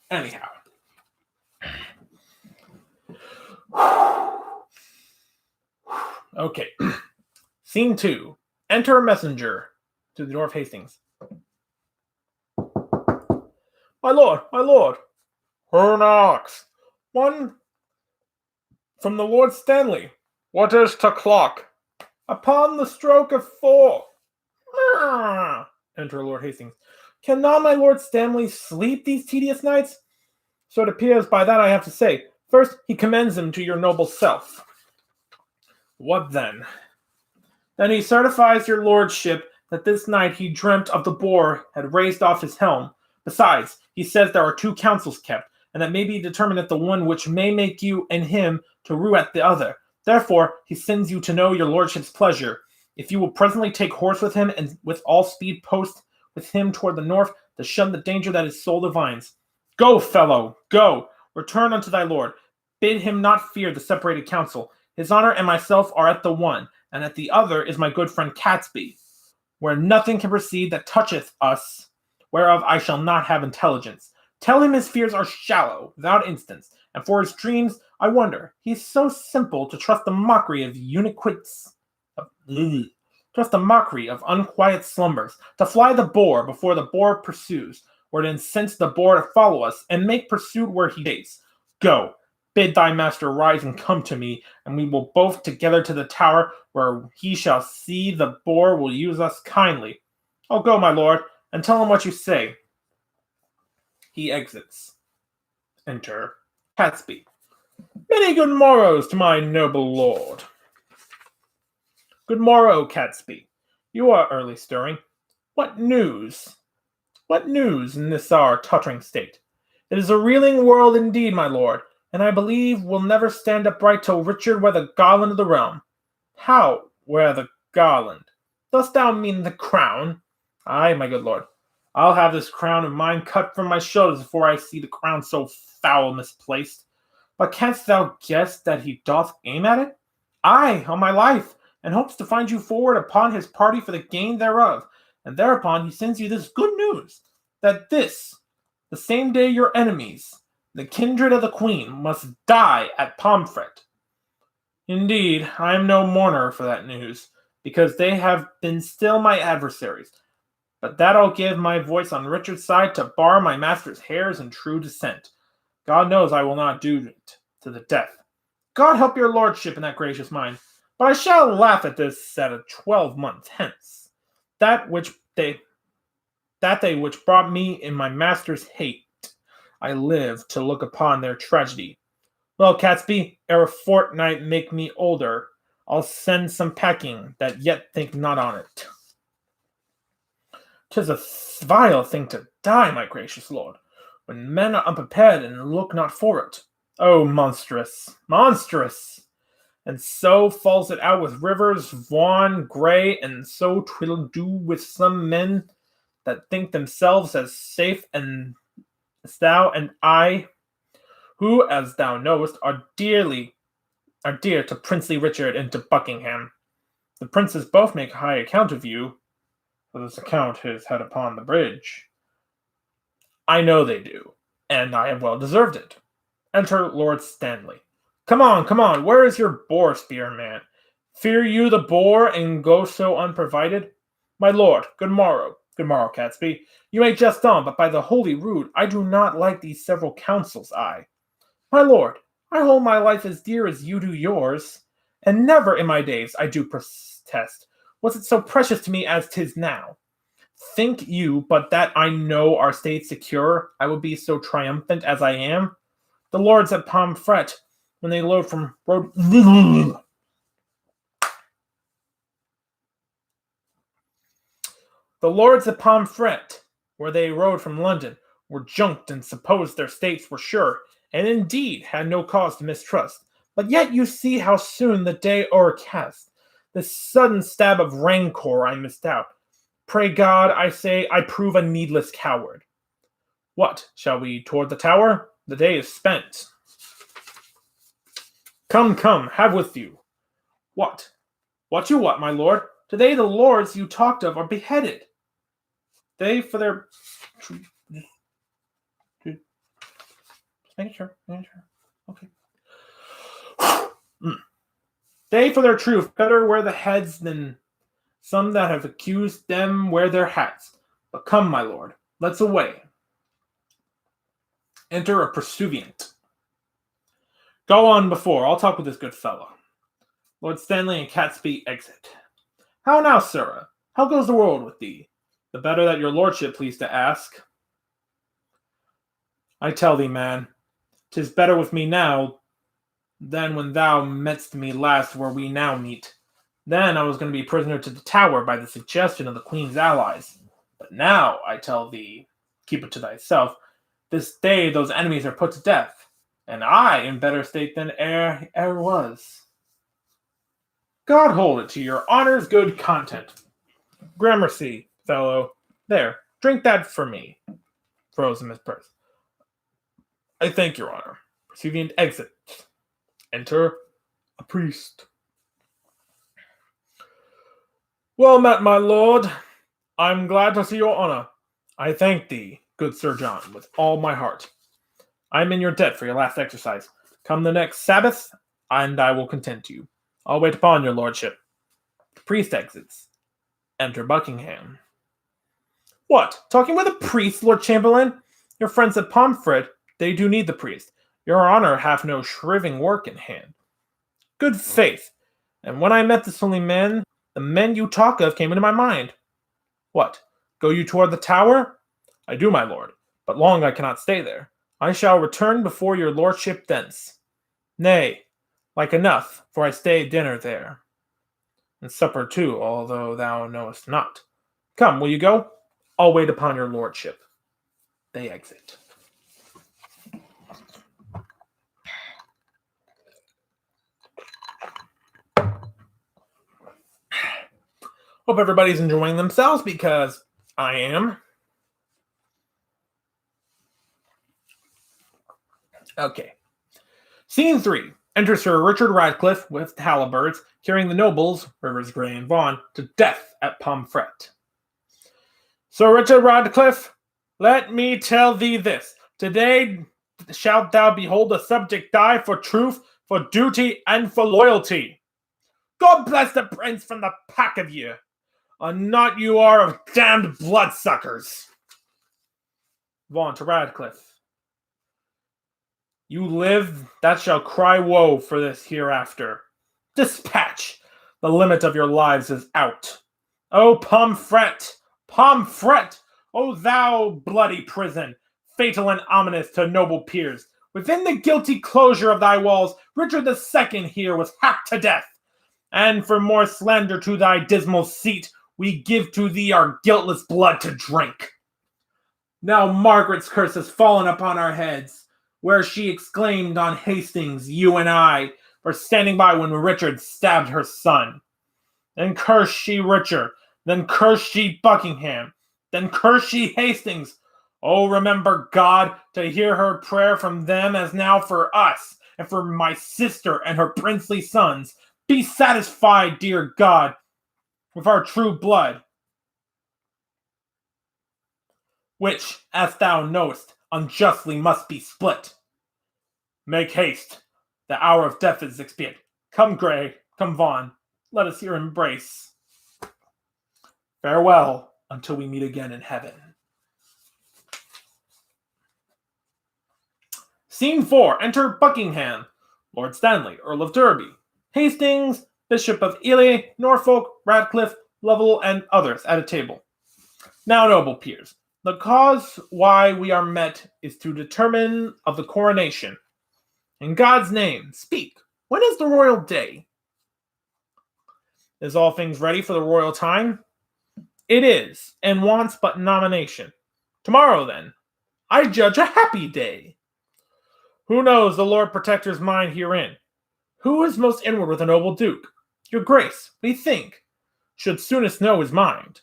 Anyhow. Okay. Scene 2. Enter a messenger to the door of Hastings. My lord! Who knocks? One from the Lord Stanley. What is t'clock? Upon the stroke of 4. Enter Lord Hastings. Cannot my Lord Stanley sleep these tedious nights? So it appears by that I have to say, First, he commends him to your noble self. What then? Then he certifies your lordship that this night he dreamt of the boar had raised off his helm. Besides, he says there are 2 councils kept, and that may be determined at the one which may make you and him to rue at the other. Therefore, he sends you to know your lordship's pleasure. If you will presently take horse with him, and with all speed post with him toward the north, to shun the danger that his soul divines. Go, fellow, go! Return unto thy lord. Bid him not fear the separated council. His honor and myself are at the one, and at the other is my good friend Catesby, where nothing can proceed that toucheth us, whereof I shall not have intelligence. Tell him his fears are shallow, without instance, and for his dreams, I wonder, he's so simple to trust the mockery of trust the mockery of unquiet slumbers, to fly the boar before the boar pursues, or to incense the boar to follow us, and make pursuit where he dates. Go, bid thy master rise and come to me, and we will both together to the tower, where he shall see the boar will use us kindly. I'll go, my lord, and tell him what you say. He exits. Enter Catesby. Many good morrows to my noble lord. Good morrow, Catesby. You are early stirring. What news? What news in this our tottering state? It is a reeling world indeed, my lord, and I believe will never stand upright till Richard wear the garland of the realm. How wear the garland? Dost thou mean the crown? Ay, my good lord. I'll have this crown of mine cut from my shoulders before I see the crown so foul misplaced. But canst thou guess that he doth aim at it? Ay, on my life, and hopes to find you forward upon his party for the gain thereof. And thereupon he sends you this good news, that this, the same day your enemies, the kindred of the queen, must die at Pomfret. Indeed, I am no mourner for that news, because they have been still my adversaries. But that I'll give my voice on Richard's side to bar my master's heirs in true descent. God knows I will not do it to the death. God help your lordship in that gracious mind. But I shall laugh at this at a 12 months hence. That they which brought me in my master's hate, I live to look upon their tragedy. Well, Catesby, ere a fortnight make me older, I'll send some packing that yet think not on it. 'Tis a vile thing to die, my gracious lord, when men are unprepared and look not for it. Oh, monstrous, monstrous! And so falls it out with Rivers, Vaughan, Grey, and so 'twill do with some men that think themselves as safe as thou and I, who, as thou knowest, are dear to princely Richard and to Buckingham. The princes both make high account of you, for this account is had upon the bridge. I know they do, and I have well deserved it. Enter Lord Stanley. Come on, where is your boar spear, man? Fear you the boar, and go so unprovided? My lord, good morrow, Catesby. You may jest on, but by the holy rood, I do not like these several counsels, My lord, I hold my life as dear as you do yours, and never in my days, I do protest, was it so precious to me as 'tis now. Think you but that I know our state secure, I would be so triumphant as I am? The lords at Pomfret, when they rode from The lords at Pomfret, where they rode from London, were junked and supposed their states were sure, and indeed had no cause to mistrust. But yet you see how soon the day o'ercast. This sudden stab of rancor I misdoubt. Pray God, I say, I prove a needless coward. What, shall we toward the tower? The day is spent. Come, have with you. What? What you what, my lord? Today the lords you talked of are beheaded. They for their... Just making sure. Okay. They for their truth better wear the heads than some that have accused them wear their hats. But come, my lord, let's away. Enter a pursuivant. Go on before, I'll talk with this good fellow. Lord Stanley and Catesby exit. How now, sirrah? How goes the world with thee? The better that your lordship please to ask. I tell thee, man, 'Tis better with me now than when thou metst me last where we now meet. Then I was going to be prisoner to the tower by the suggestion of the queen's allies. But now, I tell thee, keep it to thyself, this day those enemies are put to death, and I in better state than e'er was. God hold it to your honor's good content. Gramercy, fellow. There, drink that for me. Throws him his purse. I thank your honor. Proceeding to exit. Enter a priest. Well met, my lord. I'm glad to see your honor. I thank thee, good Sir John, with all my heart. I'm in your debt for your last exercise. Come the next Sabbath, and I will contend to you. I'll wait upon your lordship. The priest exits. Enter Buckingham. What? Talking with a priest, Lord Chamberlain? Your friends at Pomfret, they do need the priest. Your honor hath no shriving work in hand. Good faith. And when I met this holy man, the men you talk of came into my mind. What? Go you toward the tower? I do, my lord, but long I cannot stay there. I shall return before your lordship thence. Nay, like enough, for I stay dinner there. And supper too, although thou knowest not. Come, will you go? I'll wait upon your lordship. They exit. Hope everybody's enjoying themselves, because I am. Okay. Scene 3. Enter Sir Richard Radcliffe with halberds, carrying the nobles, Rivers, Grey, and Vaughan, to death at Pomfret. Sir Richard Radcliffe, let me tell thee this. Today shalt thou behold a subject die for truth, for duty, and for loyalty. God bless the prince from the pack of you. A knot you are of damned bloodsuckers. Vaughan to Radcliffe. You live that shall cry woe for this hereafter. Dispatch! The limit of your lives is out. O Pomfret! Pomfret! O thou bloody prison, fatal and ominous to noble peers! Within the guilty closure of thy walls, Richard II here was hacked to death. And for more slander to thy dismal seat, we give to thee our guiltless blood to drink. Now Margaret's curse has fallen upon our heads, where she exclaimed on Hastings, you and I, for standing by when Richard stabbed her son. Then curse she Richard, then curse she Buckingham, then curse she Hastings. Oh, remember, God, to hear her prayer from them as now for us, and for my sister and her princely sons. Be satisfied, dear God, with our true blood, which, as thou knowest, unjustly must be split. Make haste. The hour of death is expedient. Come, Grey, come, Vaughan. Let us here embrace. Farewell until we meet again in heaven. Scene 4. Enter Buckingham, Lord Stanley, Earl of Derby, Hastings, Bishop of Ely, Norfolk, Radcliffe, Lovell, and others at a table. Now, noble peers, the cause why we are met is to determine of the coronation. In God's name, speak. When is the royal day? Is all things ready for the royal time? It is, and wants but nomination. Tomorrow, then, I judge a happy day. Who knows the Lord Protector's mind herein? Who is most inward with a noble duke? Your grace, we think, should soonest know his mind.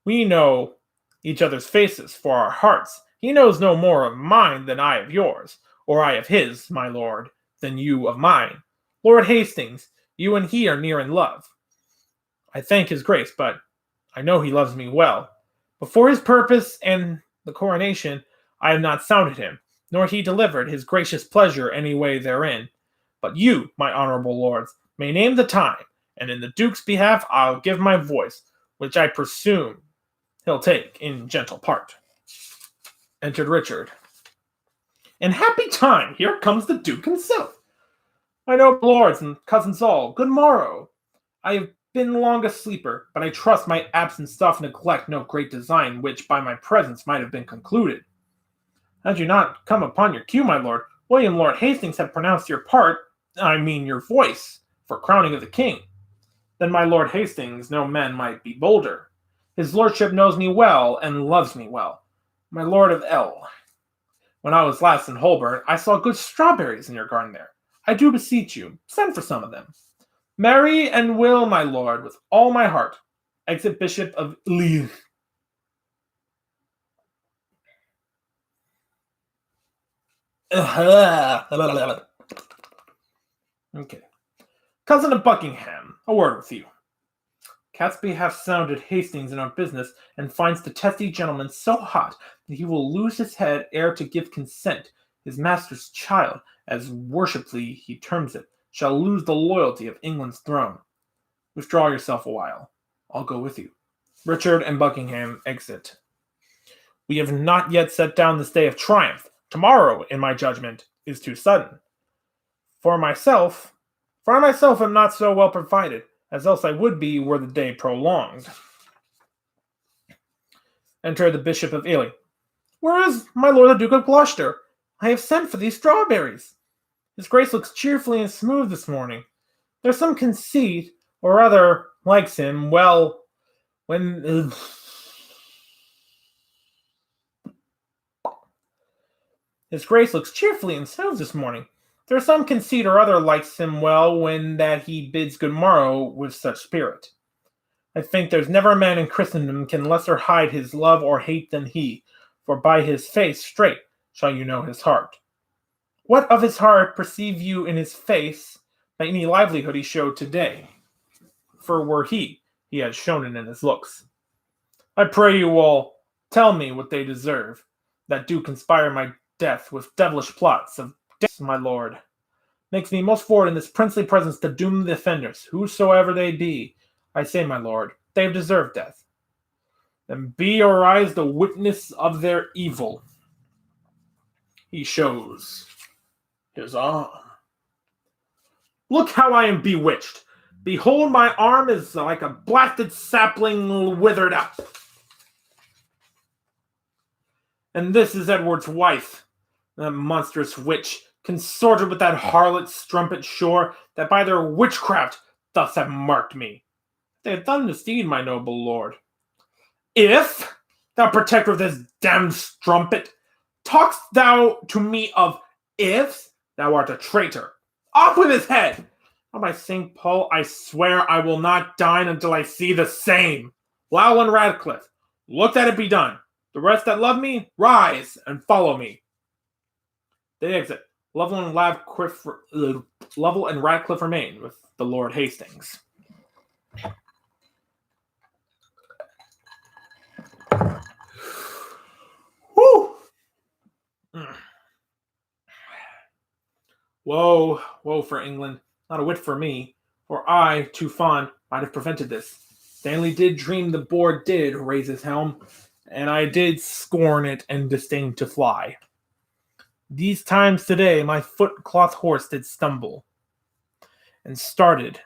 We know each other's faces for our hearts. He knows no more of mine than I of yours, or I of his, my lord, than you of mine. Lord Hastings, you and he are near in love. I thank his grace, but I know he loves me well. Before his purpose and the coronation, I have not sounded him, nor he delivered his gracious pleasure any way therein. But you, my honorable lords, may name the time, and in the Duke's behalf I'll give my voice, which I presume he'll take in gentle part. Entered Richard. In happy time, here comes the Duke himself. My noble lords and cousins all, good morrow. I have been long a sleeper, but I trust my absence doth neglect no great design which by my presence might have been concluded. Had you not come upon your cue, my lord, William Lord Hastings had pronounced your part, I mean your voice, for crowning of the king. Then my Lord Hastings, no man might be bolder. His lordship knows me well and loves me well. My Lord of L. When I was last in Holborn, I saw good strawberries in your garden there. I do beseech you, send for some of them. Marry and will, my lord, with all my heart. Exit Bishop of Liege. Okay. Cousin of Buckingham, a word with you. Catesby hath sounded Hastings in our business, and finds the testy gentleman so hot that he will lose his head ere to give consent. His master's child, as worshipfully he terms it, shall lose the loyalty of England's throne. Withdraw yourself a while. I'll go with you. Richard and Buckingham exit. We have not yet set down this day of triumph. Tomorrow, in my judgment, is too sudden. For myself am not so well provided, as else I would be were the day prolonged. Enter the Bishop of Ely. Where is my lord the Duke of Gloucester? I have sent for these strawberries. His grace looks cheerfully and smooth this morning. There's some conceit, or rather likes him, well, when... His grace looks cheerfully and smooth this morning. There's some conceit or other likes him well when that he bids good morrow with such spirit. I think there's never a man in Christendom can lesser hide his love or hate than he, for by his face straight shall you know his heart. What of his heart perceive you in his face by any livelihood he showed today? For were he had shown it in his looks. I pray you all, tell me what they deserve, that do conspire my death with devilish plots of death, my lord. Makes me most forward in this princely presence to doom the offenders, whosoever they be. I say, my lord, they have deserved death. Then be your eyes the witness of their evil. He shows his arm. Look how I am bewitched. Behold, my arm is like a blasted sapling withered up. And this is Edward's wife, that monstrous witch, consorted with that harlot strumpet shore, that by their witchcraft thus have marked me. They have done this deed, my noble lord. If, thou protector of this damned strumpet, talkst thou to me of ifs, thou art a traitor. Off with his head! Oh, by St. Paul, I swear I will not dine until I see the same. Lowell and Radcliffe, look that it be done. The rest that love me, rise and follow me. They exit. Lovell and Radcliffe remain with the Lord Hastings. Whew! Woe for England. Not a whit for me, for I, too fond, might have prevented this. Stanley did dream the boar did raise his helm, and I did scorn it and disdain to fly. These times today my foot-cloth horse did stumble, and started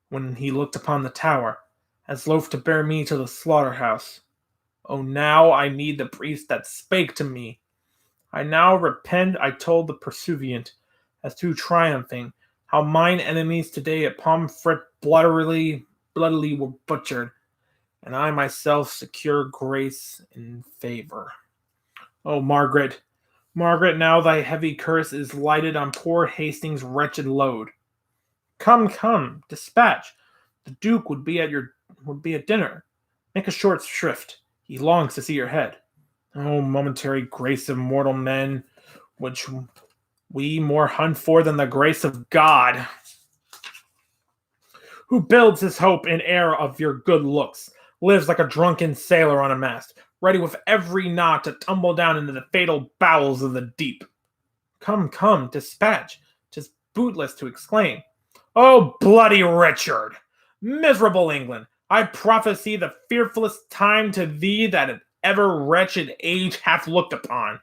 when he looked upon the tower, as loath to bear me to the slaughter-house. Oh, now I need the priest that spake to me. I now repent I told the pursuivant, as to triumphing, how mine enemies today at Pomfret bloodily were butchered, and I myself secure grace in favor. Oh, Margaret, now thy heavy curse is lighted on poor Hastings' wretched load. Come, dispatch. The Duke would be at dinner. Make a short shrift. He longs to see your head. Oh, momentary grace of mortal men, which we more hunt for than the grace of God, who builds his hope in air of your good looks, lives like a drunken sailor on a mast, ready with every knot to tumble down into the fatal bowels of the deep. Come, dispatch. 'Tis bootless to exclaim. Oh, bloody Richard! Miserable England! I prophesy the fearfullest time to thee that ever wretched age hath looked upon.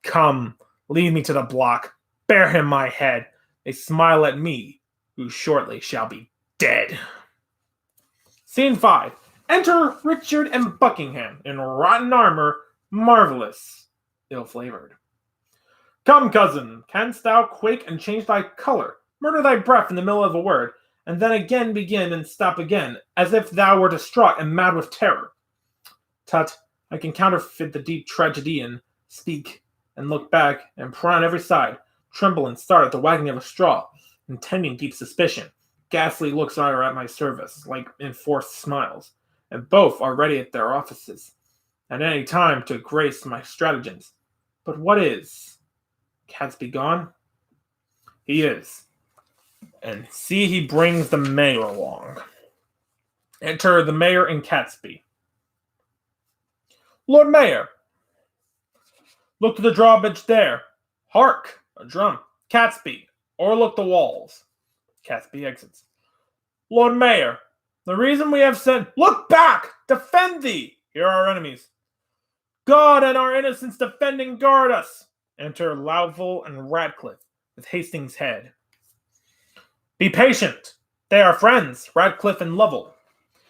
Come, lead me to the block. Bear him my head. They smile at me, who shortly shall be dead. Scene 5. Enter Richard and Buckingham in rotten armor, marvelous, ill-flavored. Come, cousin, canst thou quake and change thy color, murder thy breath in the middle of a word, and then again begin and stop again, as if thou were distraught and mad with terror? Tut, I can counterfeit the deep tragedian, speak, and look back, and pry on every side, tremble and start at the wagging of a straw, intending deep suspicion. Ghastly looks are at my service, like enforced smiles, and both are ready at their offices, at any time to grace my stratagems. But what is? Catesby gone? He is. And see, he brings the mayor along. Enter the mayor and Catesby. Lord Mayor, look to the drawbridge there. Hark, a drum. Catesby, o'erlook the walls. Catesby exits. Lord Mayor, the reason we have sent... Look back! Defend thee! Here are our enemies. God and our innocents defend and guard us. Enter Loudville and Radcliffe with Hastings' head. Be patient. They are friends, Radcliffe and Lovell.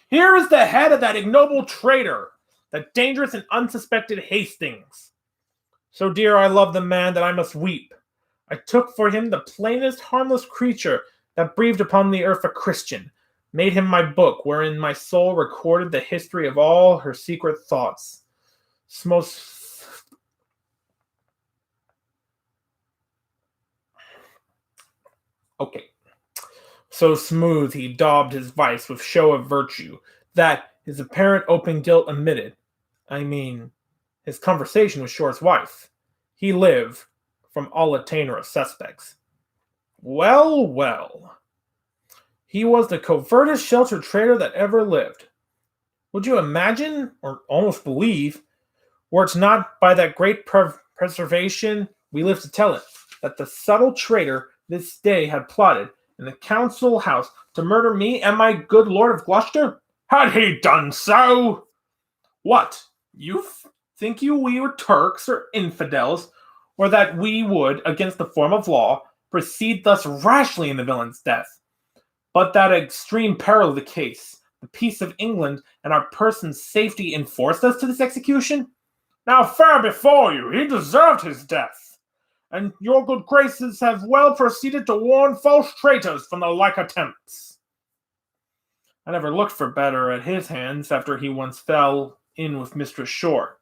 Here is the head of that ignoble traitor, that dangerous and unsuspected Hastings. So dear I love the man that I must weep. I took for him the plainest harmless creature that breathed upon the earth a Christian, made him my book, wherein my soul recorded the history of all her secret thoughts. So smooth he daubed his vice with show of virtue, that his apparent open guilt omitted. I mean, his conversation with Shore's wife. He lived from all attainder of suspects. Well, well. He was the covertest sheltered traitor that ever lived. Would you imagine, or almost believe, were it not by that great preservation we live to tell it, that the subtle traitor this day had plotted in the council house to murder me and my good lord of Gloucester? Had he done so? What, you think we were Turks or infidels, or that we would, against the form of law, proceed thus rashly in the villain's death? But that extreme peril of the case, the peace of England, and our person's safety enforced us to this execution? Now fair before you, he deserved his death, and your good graces have well proceeded to warn false traitors from the like attempts. I never looked for better at his hands after he once fell in with Mistress Shore.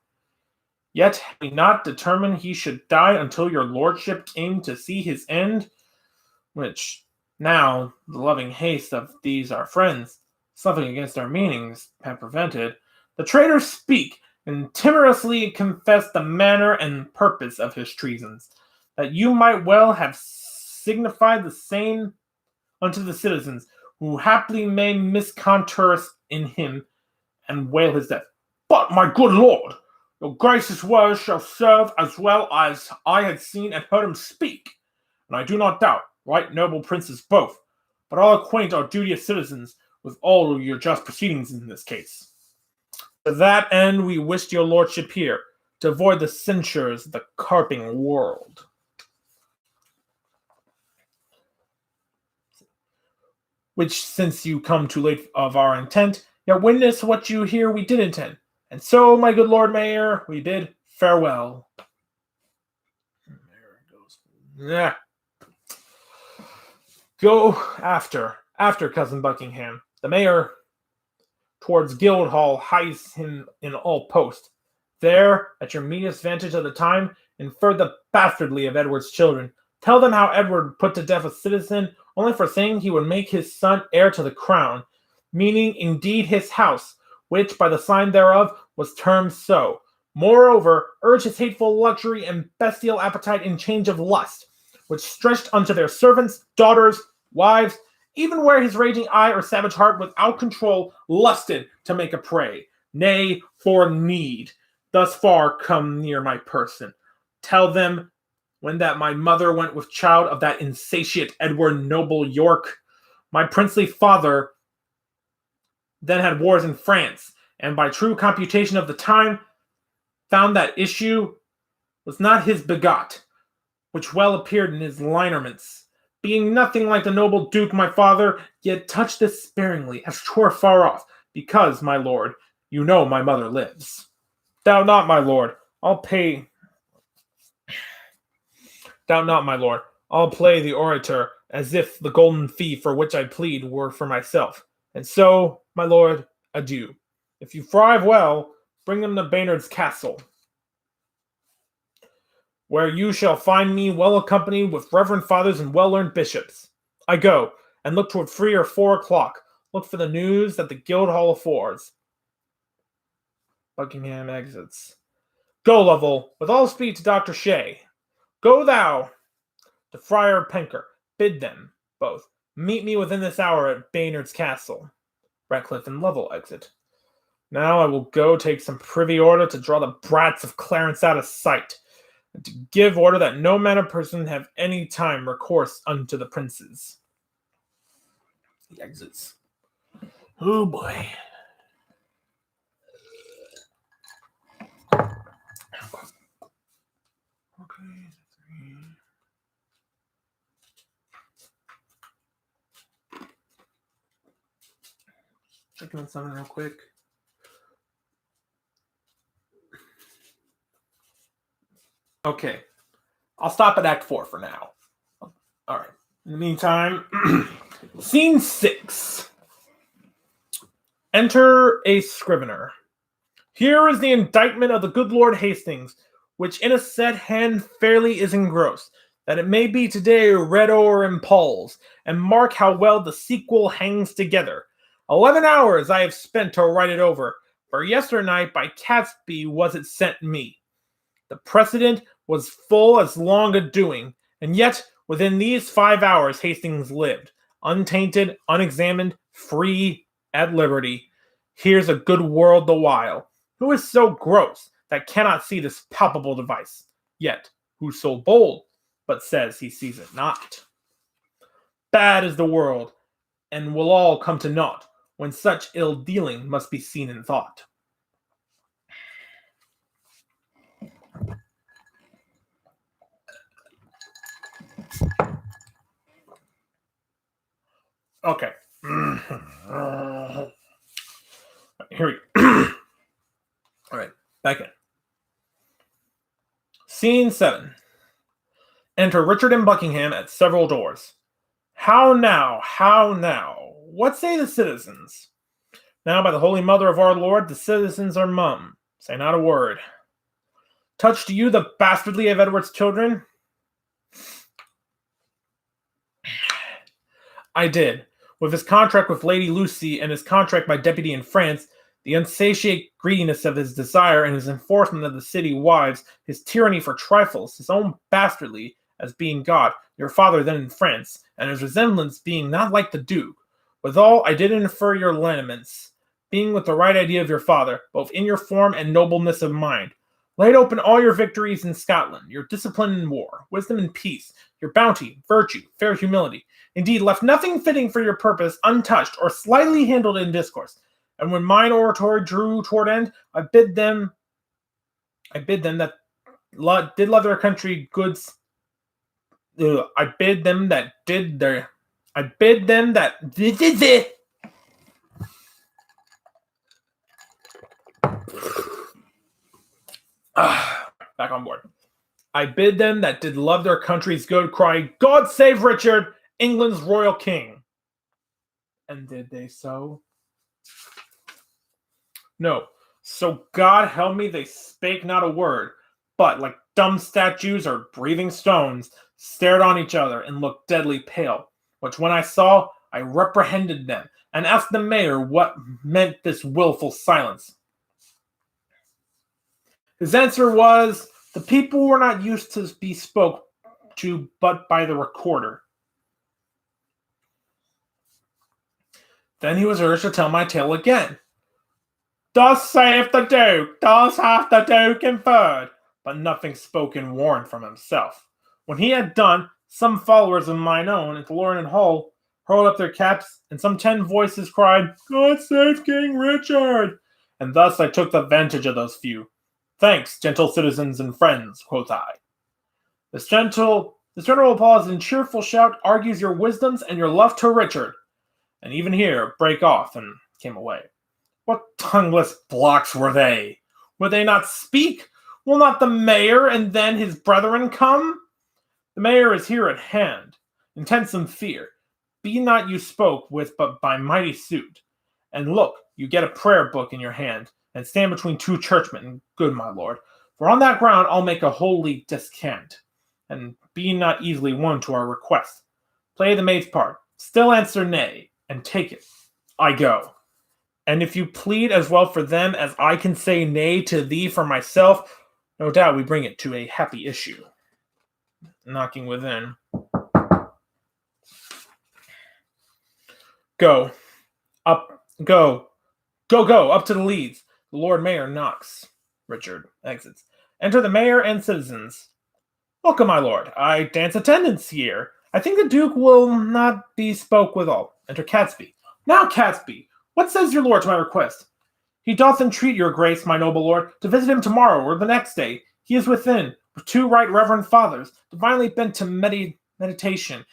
Yet had we not determined he should die until your lordship came to see his end, which now the loving haste of these our friends, something against our meanings, have prevented, the traitors speak and timorously confess the manner and purpose of his treasons, that you might well have signified the same unto the citizens, who haply may miscontour in him and wail his death. But, my good lord, your grace's words shall serve as well as I had seen and heard him speak, and I do not doubt, right noble princes both, but I'll acquaint our duteous citizens with all your just proceedings in this case. To that end we wished your lordship here, to avoid the censures of the carping world. Which, since you come too late of our intent, yet witness what you hear we did intend. And so, my good Lord Mayor, we bid farewell. There it goes. Yeah. Go after Cousin Buckingham. The mayor towards Guildhall hies him in all post. There, at your meanest vantage of the time, infer the bastardly of Edward's children. Tell them how Edward put to death a citizen only for saying he would make his son heir to the crown, meaning indeed his house, which by the sign thereof was termed so. Moreover, urge his hateful luxury and bestial appetite in change of lust, which stretched unto their servants, daughters, wives, even where his raging eye or savage heart without control lusted to make a prey. Nay, for need, thus far come near my person. Tell them, when that my mother went with child of that insatiate Edward noble York, my princely father then had wars in France, and by true computation of the time, found that issue was not his begot, which well appeared in his lineaments. Being nothing like the noble duke my father, yet touched this sparingly, as 'twere far off, because, my lord, you know my mother lives. Doubt not, my lord, I'll pay Doubt not, my lord. I'll play the orator as if the golden fee for which I plead were for myself. And so, my lord, adieu. If you thrive well, bring them to Baynard's castle, where you shall find me well accompanied with reverend fathers and well-learned bishops. I go, and look toward 3 or 4 o'clock. Look for the news that the Guildhall affords. Buckingham exits. Go, Lovell, with all speed to Dr. Shea. Go thou to Friar Penker. Bid them both meet me within this hour at Baynard's castle. Ratcliffe and Lovell exit. Now I will go take some privy order to draw the brats of Clarence out of sight, and to give order that no man or person have any time recourse unto the princes. He exits. Oh boy. Okay. Checking on something real quick. Okay. I'll stop at Act 4 for now. Alright. In the meantime, Scene 6. Enter a scrivener. Here is the indictment of the good Lord Hastings, which in a set hand fairly is engrossed, that it may be today read o'er in Paul's, and mark how well the sequel hangs together. 11 hours I have spent to write it over, for yesternight by Catesby was it sent me. The precedent was full as long a doing, and yet within these 5 hours Hastings lived, untainted, unexamined, free, at liberty. Here's a good world the while. Who is so gross that cannot see this palpable device? Yet, who's so bold, but says he sees it not? Bad is the world, and will all come to naught, when such ill dealing must be seen in thought. Okay. Here we go. All right, back in. Scene 7. Enter Richard and Buckingham at several doors. How now? How now? What say the citizens? Now, by the Holy Mother of our Lord, the citizens are mum. Say not a word. Touched you the bastardly of Edward's children? I did. With his contract with Lady Lucy and his contract by deputy in France, the unsatiate greediness of his desire and his enforcement of the city wives, his tyranny for trifles, his own bastardly, as being God, your father then in France, and his resemblance being not like the Duke. Withal, I did infer your lineaments, being with the right idea of your father, both in your form and nobleness of mind. Laid open all your victories in Scotland, your discipline in war, wisdom in peace, your bounty, virtue, fair humility. Indeed, left nothing fitting for your purpose untouched or slightly handled in discourse. And when mine oratory drew toward end, I bid them that did love their country goods. I bid them that did their. I bid them that did. Back on board. I bid them that did love their country's good cry, God save Richard, England's royal king. And did they so? No. So God help me, they spake not a word, but like dumb statues or breathing stones, stared on each other and looked deadly pale, which when I saw, I reprehended them and asked the mayor what meant this willful silence. His answer was, the people were not used to be spoke to but by the recorder. Then he was urged to tell my tale again. Thus saith the Duke, thus hath the Duke inferred, but nothing spoke in warrant from himself. When he had done, some followers of mine own at the Lornan Hall hurled up their caps, and some 10 voices cried, God save King Richard! And thus I took the vantage of those few. Thanks, gentle citizens and friends, quoth I. This general applause and cheerful shout argues your wisdoms and your love to Richard. And even here, break off and came away. What tongueless blocks were they? Would they not speak? Will not the mayor and then his brethren come? The mayor is here at hand. Intense in fear. Be not you spoke with but by mighty suit. And look, you get a prayer book in your hand, and stand between two churchmen, good my lord. For on that ground I'll make a holy descant, and be not easily won to our request. Play the maid's part, still answer nay, and take it. I go. And if you plead as well for them as I can say nay to thee for myself, no doubt we bring it to a happy issue. Knocking within. Go. Up. Go. Go. Up to the leads. The Lord Mayor knocks. Richard exits. Enter the mayor and citizens. Welcome, my lord. I dance attendance here. I think the Duke will not be spoke withal. Enter Catesby. Now, Catesby, what says your lord to my request? He doth entreat your grace, my noble lord, to visit him tomorrow or the next day. He is within, with two right reverend fathers, divinely bent to meditation,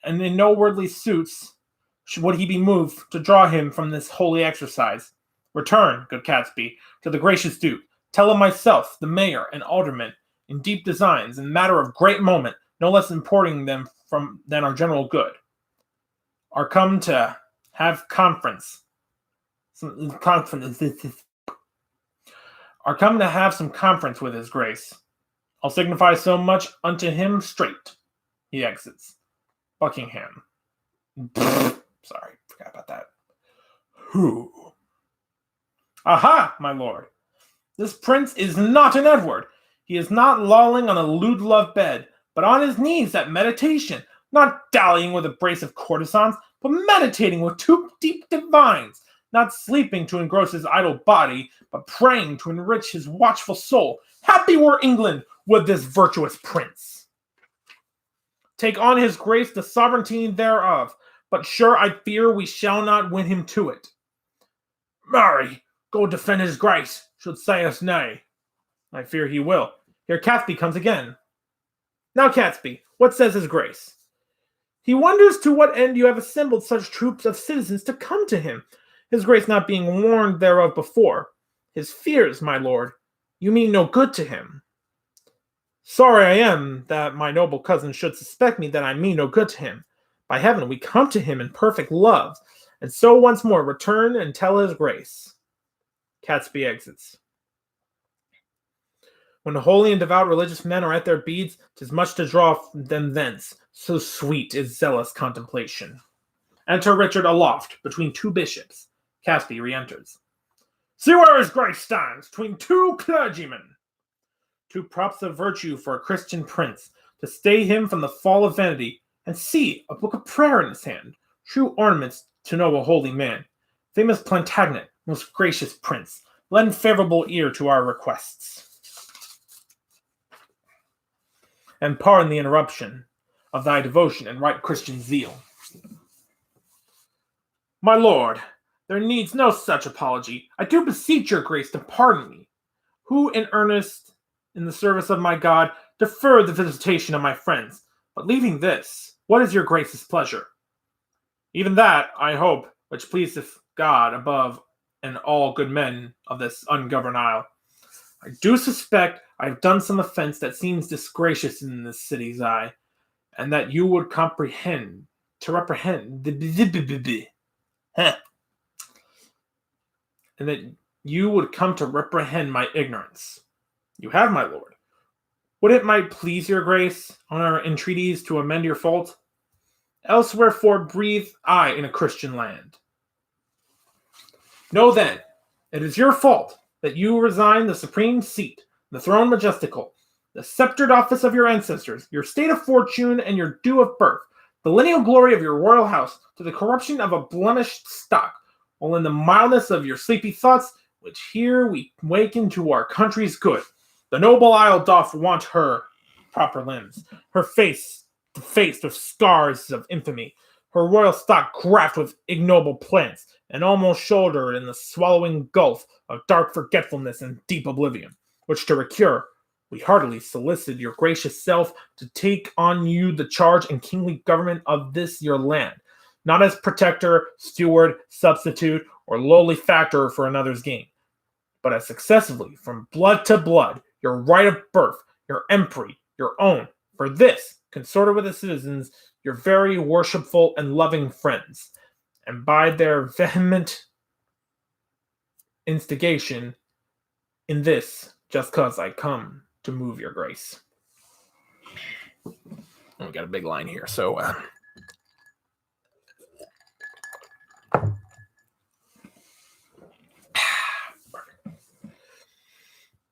and in no worldly suits would he be moved to draw him from this holy exercise. Return, good Catesby, to the gracious Duke. Tell him myself, the mayor and aldermen, in deep designs, in matter of great moment, no less importing them than our general good, are come to have conference. Are come to have some conference with his grace. I'll signify so much unto him straight. He exits. Buckingham. Sorry, forgot about that. Who? Aha, my lord. This prince is not an Edward. He is not lolling on a lewd-love bed, but on his knees at meditation, not dallying with a brace of courtesans, but meditating with two deep divines, not sleeping to engross his idle body, but praying to enrich his watchful soul. Happy were England with this virtuous prince. Take on his grace the sovereignty thereof, but sure I fear we shall not win him to it. Marry, go defend his grace, should say us nay. I fear he will. Here Catesby comes again. Now, Catesby, what says his grace? He wonders to what end you have assembled such troops of citizens to come to him, his grace not being warned thereof before. His fears, my lord, you mean no good to him. Sorry I am that my noble cousin should suspect me that I mean no good to him. By heaven, we come to him in perfect love, and so once more return and tell his grace. Catesby exits. When the holy and devout religious men are at their beads, 'tis much to draw them thence, so sweet is zealous contemplation. Enter Richard aloft, between two bishops. Catesby re-enters. See where his grace stands, between two clergymen. Two props of virtue for a Christian prince, to stay him from the fall of vanity, and see, a book of prayer in his hand, true ornaments to know a holy man. Famous Plantagenet, most gracious prince, lend favorable ear to our requests. And pardon the interruption of thy devotion and right Christian zeal. My lord, there needs no such apology. I do beseech your grace to pardon me, who in earnest, in the service of my God, defer the visitation of my friends. But leaving this, what is your grace's pleasure? Even that, I hope, which pleaseth God above and all good men of this ungoverned isle. I do suspect I have done some offense that seems disgracious in this city's eye, and that you would reprehend and that you would come to reprehend my ignorance. You have, my lord. Would it might please your grace, on our entreaties to amend your fault? Else wherefore breathe I in a Christian land? Know then, it is your fault that you resign the supreme seat, the throne majestical, the sceptred office of your ancestors, your state of fortune, and your due of birth, the lineal glory of your royal house, to the corruption of a blemished stock, while in the mildness of your sleepy thoughts, which here we waken to our country's good, the noble isle doth want her proper limbs, her face defaced with scars of infamy, her royal stock graft with ignoble plants, and almost shouldered in the swallowing gulf of dark forgetfulness and deep oblivion, which to recure, we heartily solicit your gracious self to take on you the charge and kingly government of this your land, not as protector, steward, substitute, or lowly factor for another's gain, but as successively, from blood to blood, your right of birth, your empery, your own, for this, consorted with the citizens, your very worshipful and loving friends, and by their vehement instigation in this, just cause I come to move your grace. We got a big line here, so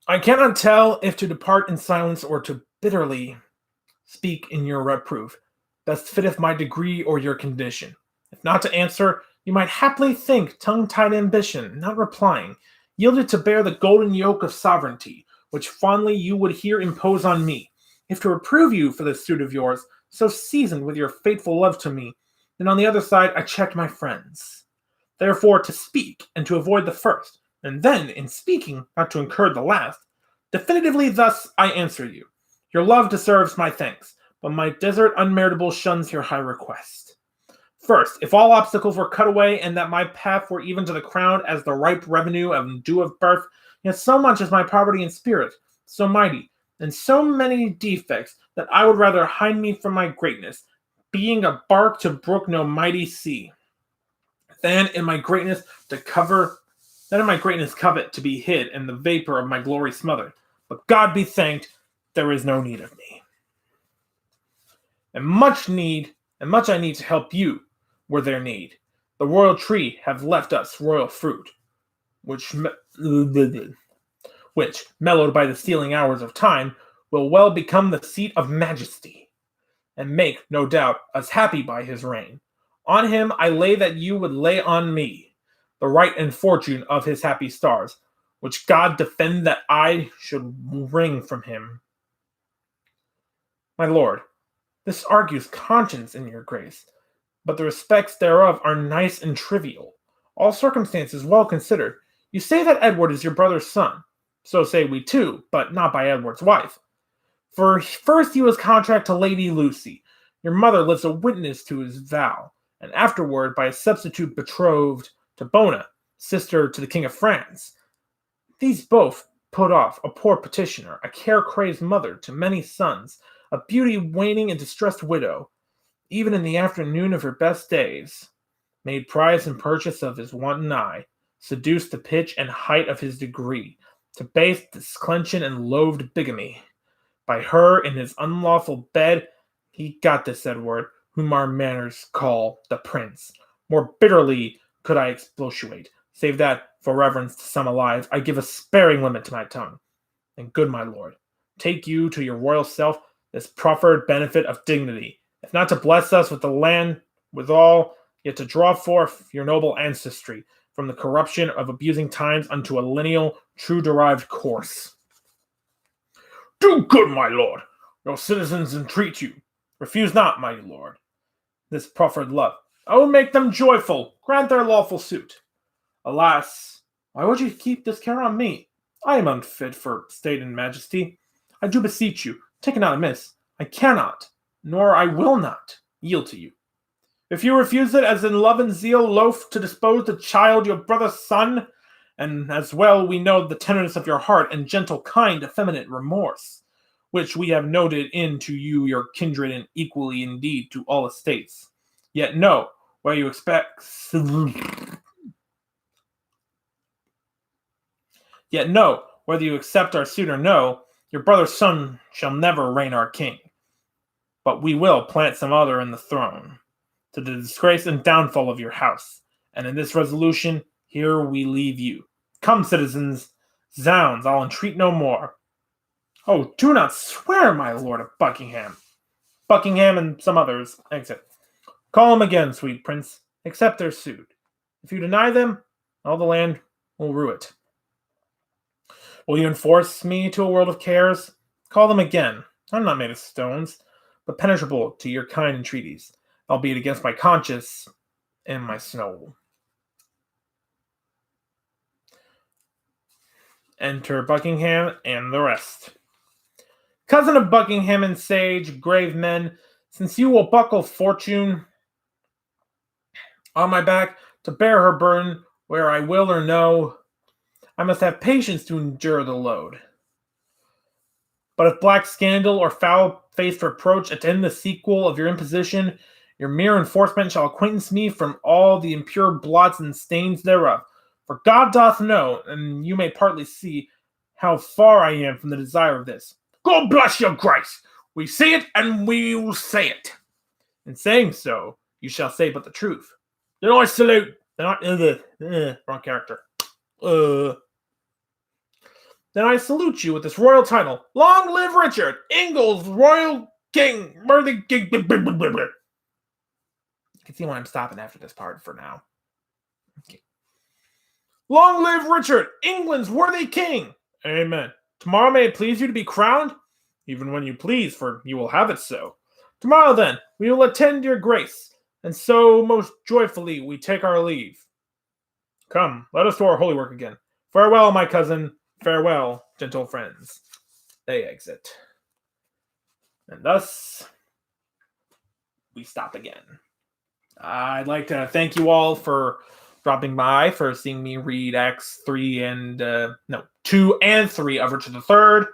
I cannot tell if to depart in silence or to bitterly speak in your reproof. Best fitteth my degree or your condition. If not to answer, you might haply think tongue-tied ambition, not replying, yielded to bear the golden yoke of sovereignty, which fondly you would here impose on me. If to reprove you for this suit of yours, so seasoned with your faithful love to me, then on the other side I checked my friends. Therefore to speak, and to avoid the first, and then, in speaking, not to incur the last, definitively thus I answer you. Your love deserves my thanks, but my desert unmeritable shuns your high request. First, if all obstacles were cut away, and that my path were even to the crown as the ripe revenue of dew of birth, yet so much is my poverty in spirit, so mighty, and so many defects, that I would rather hide me from my greatness, being a bark to brook no mighty sea, than in my greatness covet to be hid, and the vapor of my glory smothered. But God be thanked, there is no need of me. And much I need to help you, were there need. The royal tree have left us royal fruit, which, mellowed by the stealing hours of time, will well become the seat of majesty, and make, no doubt, us happy by his reign. On him I lay that you would lay on me, the right and fortune of his happy stars, which God defend that I should wring from him. My lord, this argues conscience in your grace, but the respects thereof are nice and trivial, all circumstances well considered. You say that Edward is your brother's son. So say we too, but not by Edward's wife. For first he was contract to Lady Lucy. Your mother lives a witness to his vow, and afterward by a substitute betrothed to Bona, sister to the King of France. These both put off a poor petitioner, a care-crazed mother to many sons, a beauty waning and distressed widow, even in the afternoon of her best days, made prize and purchase of his wanton eye, seduced the pitch and height of his degree, to base disclension and loathed bigamy. By her in his unlawful bed he got this Edward, whom our manners call the prince. More bitterly could I expostulate, save that, for reverence to some alive, I give a sparing limit to my tongue. And good my lord, take you to your royal self this proffered benefit of dignity, if not to bless us with the land withal, yet to draw forth your noble ancestry from the corruption of abusing times unto a lineal, true-derived course. Do good, my lord. Your citizens entreat you. Refuse not, my lord, this proffered love. I will make them joyful. Grant their lawful suit. Alas, why would you keep this care on me? I am unfit for state and majesty. I do beseech you, take it not amiss. I cannot, nor I will not, yield to you. If you refuse it, as in love and zeal loath to dispose the child your brother's son, and as well we know the tenderness of your heart and gentle, kind, effeminate remorse, which we have noted in to you your kindred, and equally indeed to all estates. Yet know where you expect. Yet know whether you accept our suit or no, your brother's son shall never reign our king. But we will plant some other in the throne, to the disgrace and downfall of your house. And in this resolution, here we leave you. Come, citizens. Zounds, I'll entreat no more. Oh, do not swear, my lord of Buckingham. Buckingham and some others, exit. Call them again, sweet prince. Accept their suit. If you deny them, all the land will rue it. Will you enforce me to a world of cares? Call them again. I'm not made of stones, but penetrable to your kind entreaties, albeit against my conscience and my soul. Enter Buckingham and the rest. Cousin of Buckingham and sage, grave men, since you will buckle fortune on my back to bear her burden where I will or no, I must have patience to endure the load. But if black scandal or foul faced reproach, attend the sequel of your imposition. Your mere enforcement shall acquaintance me from all the impure blots and stains thereof. For God doth know, and you may partly see, how far I am from the desire of this. God bless your grace! We see it, and we will say it. In saying so, you shall say but the truth. Then I salute. Wrong character. Then I salute you with this royal title. Long live Richard, Ingles, royal king, worthy king. You can see why I'm stopping after this part for now. Okay. Long live Richard, England's worthy king. Amen. Tomorrow may it please you to be crowned, even when you please, for you will have it so. Tomorrow, then, we will attend your grace, and so most joyfully we take our leave. Come, let us to our holy work again. Farewell, my cousin. Farewell, gentle friends. They exit. And thus, we stop again. I'd like to thank you all for dropping by, for seeing me read Acts 2 and 3 of Richard III.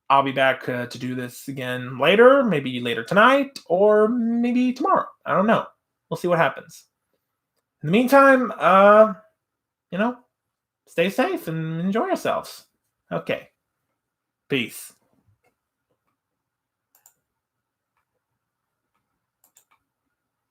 I'll be back to do this again later, maybe later tonight, or maybe tomorrow. I don't know. We'll see what happens. In the meantime, stay safe and enjoy yourselves. Okay. Peace.